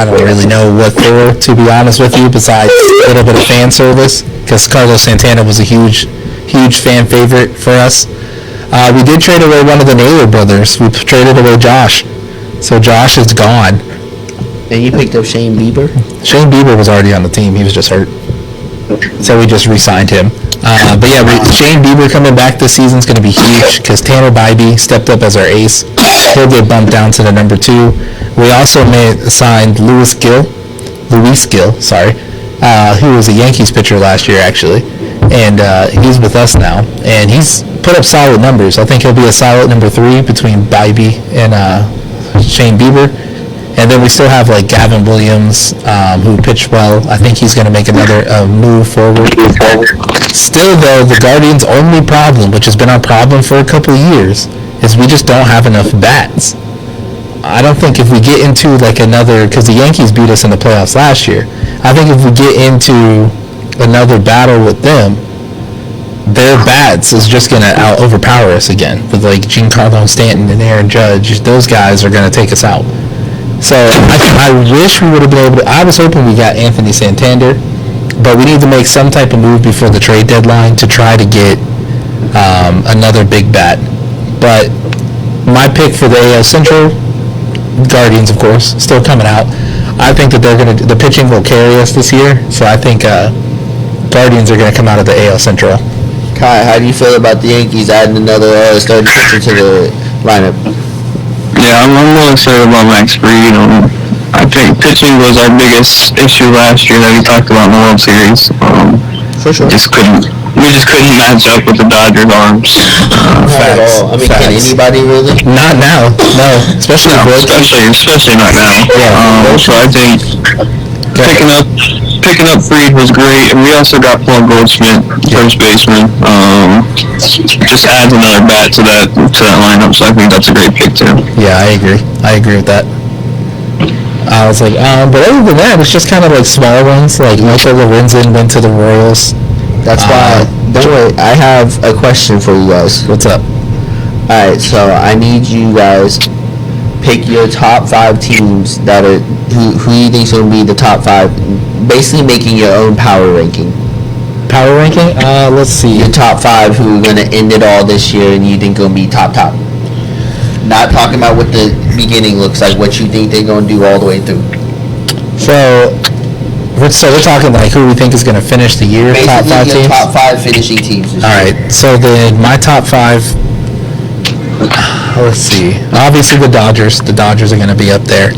don't really know what for, to be honest with you, besides a little bit of fan service, because Carlos Santana was a huge fan favorite for us. We did trade away one of the Naylor brothers. We traded away Josh. So Josh is gone. And you picked up Shane Bieber? Shane Bieber was already on the team. He was just hurt. So we just re-signed him. But yeah, Shane Bieber coming back this season is going to be huge because Tanner Bybee stepped up as our ace. He'll get bumped down to the number 2. We also signed Luis Gill, who was a Yankees pitcher last year actually, and he's with us now, and he's put up solid numbers. I think he'll be a solid number 3 between Bybee and Shane Bieber. And then we still have like Gavin Williams, who pitched well. I think he's going to make another move forward. Still, though, the Guardians' only problem, which has been our problem for a couple of years, is we just don't have enough bats. I don't think if we get into like another, because the Yankees beat us in the playoffs last year, I think if we get into another battle with them, their bats is just going to overpower us again. With like Giancarlo Stanton and Aaron Judge, those guys are going to take us out. So I wish we would have been able to. I was hoping we got Anthony Santander, but we need to make some type of move before the trade deadline to try to get another big bat. But my pick for the AL Central, Guardians, of course, still coming out. I think that the pitching will carry us this year. So I think Guardians are going to come out of the AL Central. Kai, how do you feel about the Yankees adding another starting pitcher to the lineup? Yeah, I'm really excited about Max Fried. I think pitching was our biggest issue last year that we talked about in the World Series. For sure. We just couldn't match up with the Dodgers' arms. Not at all. I mean, can anybody really? Not now, no. Especially not now. Yeah. So I think picking up Fried was great, and we also got Paul Goldschmidt, first baseman. Just adds another bat to that lineup, so I think that's a great pick too. Yeah, I agree with that. I was like, but other than that, it's just kind of like small ones. Like Michael Lorenzen went to the Royals. That's why. Don't worry, I have a question for you guys. What's up? All right, so I need you guys pick your top 5 teams that are who you think is going to be the top 5. Basically, making your own power ranking. Power ranking? Let's see. Your top 5 who are going to end it all this year, and you think going to be top. Not talking about what the beginning looks like. What you think they're going to do all the way through. So we're talking like who we think is going to finish the year. Basically, top 5 your teams. top 5 finishing teams. This All year. right. So then my top 5. Let's see. Obviously the Dodgers. The Dodgers are going to be up there.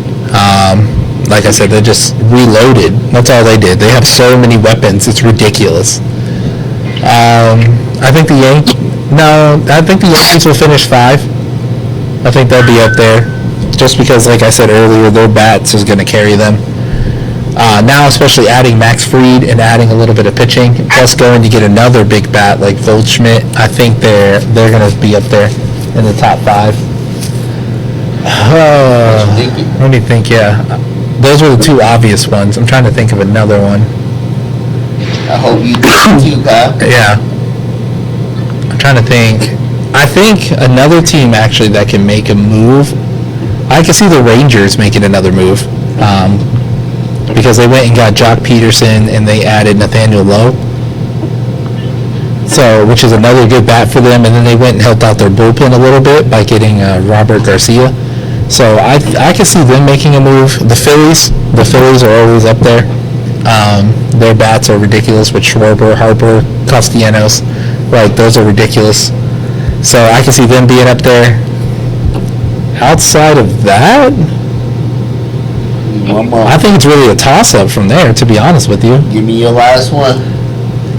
Like I said, they just reloaded. That's all they did. They have so many weapons. It's ridiculous. I think the Yankees will finish 5. I think they'll be up there. Just because, like I said earlier, their bats is going to carry them. Now, especially adding Max Fried and adding a little bit of pitching, plus going to get another big bat like Goldschmidt, I think they're going to be up there in the top 5. Let me think. Yeah, those were the 2 obvious ones. I'm trying to think of another one. I hope you do too, Kyle. Yeah, I'm trying to think. I think another team actually that can make a move. I can see the Rangers making another move. Because they went and got Jock Peterson and they added Nathaniel Lowe. So, which is another good bat for them, and then they went and helped out their bullpen a little bit by getting Robert Garcia. So I can see them making a move. The Phillies are always up there. Their bats are ridiculous with Schwarber, Harper, Castellanos. Like, those are ridiculous. So I can see them being up there. Outside of that, One more. I think it's really a toss-up from there, to be honest with you. Give me your last one.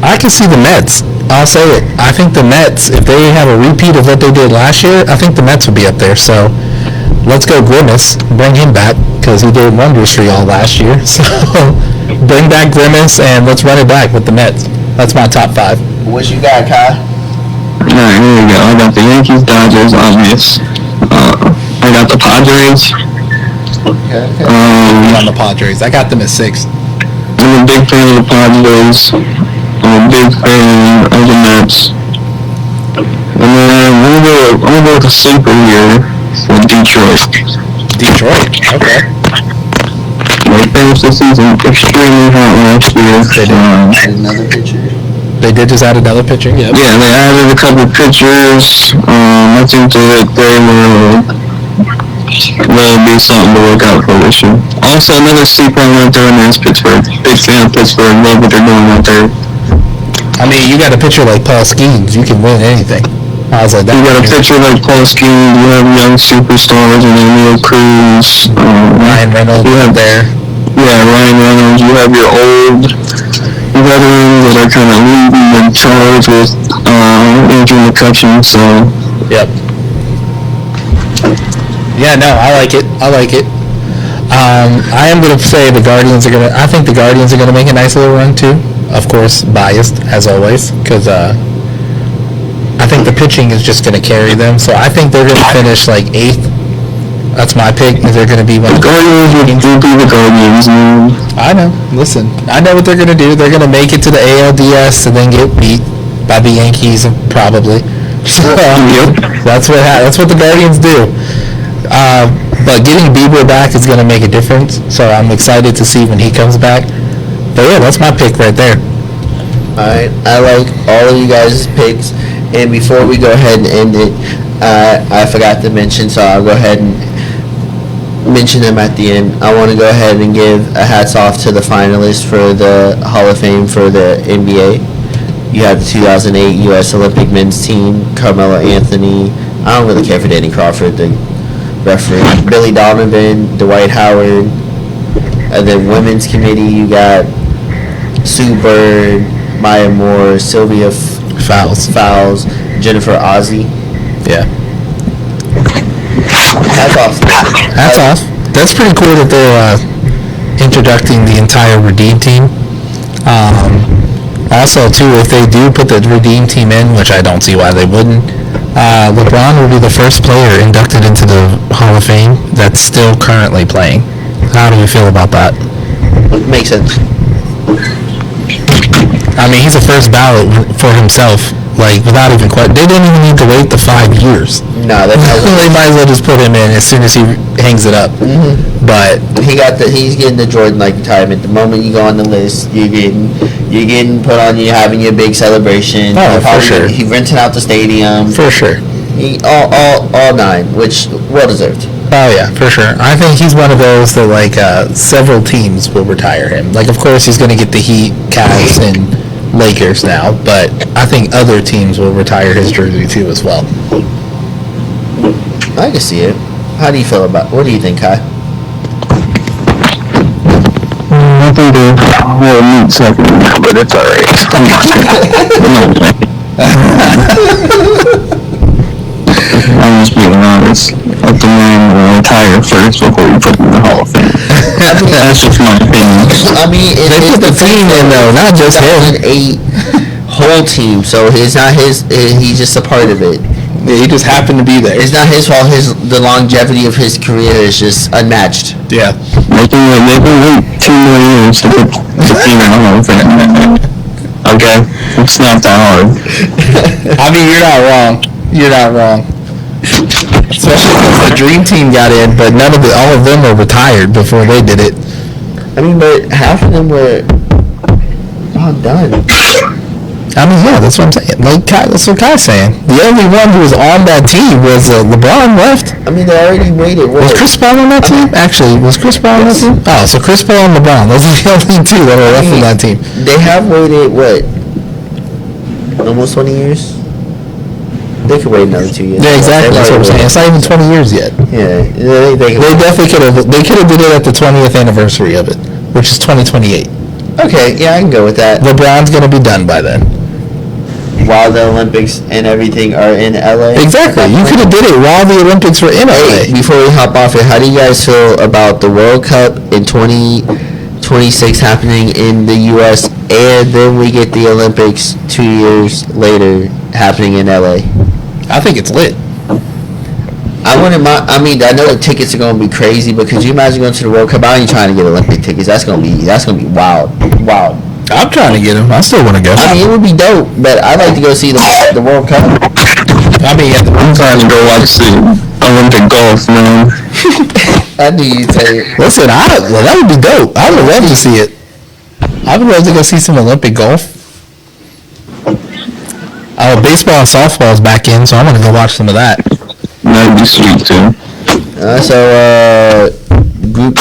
I can see the Mets. I'll say it. I think the Mets, if they have a repeat of what they did last year, I think the Mets would be up there. So let's go Grimace. Bring him back because he did wonders for y'all last year. So bring back Grimace and let's run it back with the Mets. That's my top 5. What you got, Kai? Alright, here we go. I got the Yankees, Dodgers, obvious. I got the Padres. Okay. On the Padres. I got them at 6. I'm a big fan of the Padres. I'm a big fan of the Mets. And then I'm gonna go with a sleeper here for Detroit. Detroit. Okay. They finished the season extremely hot last year. Add another pitcher. They did just add another pitcher. Yep. Yeah, they added a couple pitchers. I think that they will be something to look out for this year. Also, another sleeper I went there is Pittsburgh. Big fan of Pittsburgh. Love what they're doing out there. I mean, you got a pitcher like Paul Skeens. You can win anything. I was like, that. You got a pitcher like Paul Skeens. You have young superstars and Emil Cruz. Ryan Reynolds you have there. Yeah, Ryan Reynolds. You have your old veterans that are kind of leading in charge with Andrew McCutcheon. So Yep. Yeah, no, I like it. I am going to say the Guardians are going to... I think the Guardians are going to make a nice little run, too. Of course, biased, as always, because I think the pitching is just going to carry them. So I think they're going to finish, like, 8th. That's my pick. They're going to be one the of the... Guardians will be the Guardians, man. I know. Listen, I know what they're going to do. They're going to make it to the ALDS and then get beat by the Yankees, probably. So, that's what the Guardians do. But getting Bieber back is going to make a difference, so I'm excited to see when he comes back. But yeah, that's my pick right there. Alright, I like all of you guys' picks. And before we go ahead and end it, I forgot to mention, so I'll go ahead and mention them at the end. I want to go ahead and give a hats off to the finalists for the Hall of Fame for the NBA. You have the 2008 U.S. Olympic men's team, Carmelo Anthony. I don't really care for Danny Crawford, the referee. Billy Donovan, Dwight Howard. And then women's committee, you got Sue Bird, Maya Moore, Sylvia Fowles, Jennifer Ozzie. Yeah. Hats off. Hats off. That's pretty cool that they're introducing the entire Redeem team. Also, too, if they do put the Redeem team in, which I don't see why they wouldn't, LeBron will be the first player inducted into the Hall of Fame that's still currently playing. How do you feel about that? Makes sense. I mean, he's a first ballot for himself, like, without even question. They didn't even need to wait the 5 years. No, they might as well just put him in as soon as he hangs it up. Mm-hmm. But he's getting the Jordan-like retirement. The moment you go on the list, you're getting put on. You're having your big celebration. Oh, for sure. He's renting out the stadium. For sure. All 9, which well deserved. Oh yeah, for sure. I think he's one of those that like several teams will retire him. Like, of course, he's going to get the Heat, Cavs, and Lakers now, but I think other teams will retire his jersey too as well. I can see it. How do you feel about? What do you think, Kai? I think they're a little neat second, but it's alright. I'm just being honest. Let the man retire first before you put him in the Hall of Fame. That's just my opinion. I mean, They put the team in though, not just him. 8 whole team, so it's not his. He's just a part of it. Yeah, he just happened to be there. It's not his fault. The longevity of his career is just unmatched. Yeah. They can wait 2 more years to put the team in the Hall of Fame. Okay? It's not that hard. I mean, you're not wrong. You're not wrong. Especially because the Dream Team got in, but all of them were retired before they did it. I mean, but half of them were all done. I mean, yeah, that's what I'm saying. That's what Kai's saying. The only one who was on that team was LeBron left. I mean, they already waited. Was Chris Paul on that team? Actually, was Chris Paul on that team? Oh, so Chris Paul and LeBron. Those are the only 2 that were left on that team. They have waited, what, almost 20 years? They could wait another 2 years. Yeah, exactly. That's what I'm saying. It's not even 20 years yet. Yeah, They definitely could have. They could have did it at the 20th anniversary of it, which is 2028. Okay, yeah, I can go with that. LeBron's gonna be done by then. While the Olympics and everything are in LA. Exactly. You could have did it while the Olympics were in LA. Hey, before we hop off here, how do you guys feel about the World Cup in 2026 happening in the U.S. and then we get the Olympics 2 years later happening in LA? I think it's lit. I wouldn't mind. I mean, I know the tickets are gonna be crazy, but could you imagine going to the World Cup? I ain't trying to get Olympic tickets. That's gonna be wild. I'm trying to get him. I still want to go. I mean, it would be dope, but I'd like to go see the World Cup. I mean, I'm trying to go watch the Olympic golf, man. I knew you'd say it. Listen, well, that would be dope. I would love to see it. I would love to go see some Olympic golf. Baseball and softball is back in, so I'm gonna go watch some of that. That'd be sweet too. Group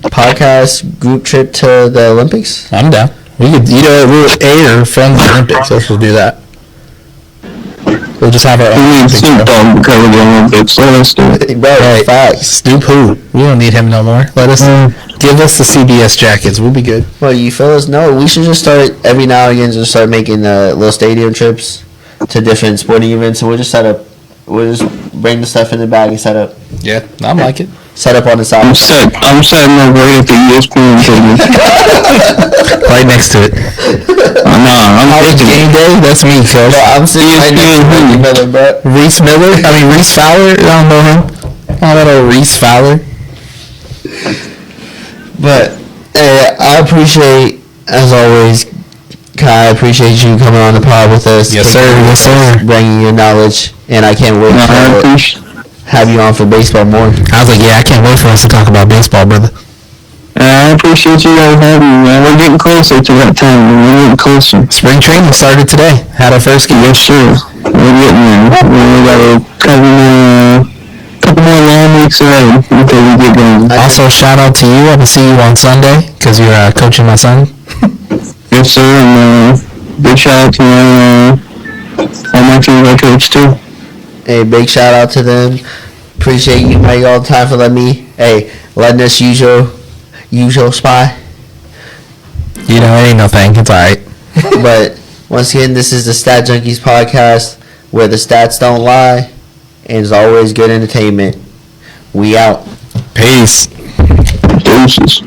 podcast, group trip to the Olympics. I'm down. We'll air from the Olympics. Let's just do that. We'll just have our own We need Olympic Snoop show. Dogg to cover the Olympics, so let's do it. Bro, Right. facts. Snoop who? We don't need him no more. Let us give us the CBS jackets. We'll be good. Well, you fellas know we should just start every now and again. Just start making little stadium trips to different sporting events, and we'll just just bring the stuff in the bag and set up Yeah, I like it. on the side. I'm setting up right at the ESPN table. Right next to it. I'm thinking Game day? That's me, coach. Bro, I'm sitting right next to Ricky Miller, bro. Reese Fowler? I don't know him. Oh, that old Reese Fowler. But I appreciate, as always, Kai. I appreciate you coming on the pod with us. Yes, sir. Yes, sir. Bringing your knowledge, and I can't wait I to appreciate. have you on for baseball more. I was like, yeah, I can't wait for us to talk about baseball, brother. I appreciate you guys having me, man. We're getting closer to that time. We're getting closer. Spring training started today. Had our first game. Yes, sir. We're getting there. We got a couple more long weeks ahead until we get going. Also, shout out to you. I will see you on Sunday because you're coaching my son. Yes, sir. And big shout out to all my favorite coach too. Hey, big shout out to them. Appreciate you, Mike, all the time for letting us use your spot. You know, it ain't no thing. It's all right. But once again, this is the Stat Junkies podcast, where the stats don't lie, and it's always good entertainment. We out. Peace. Deuces.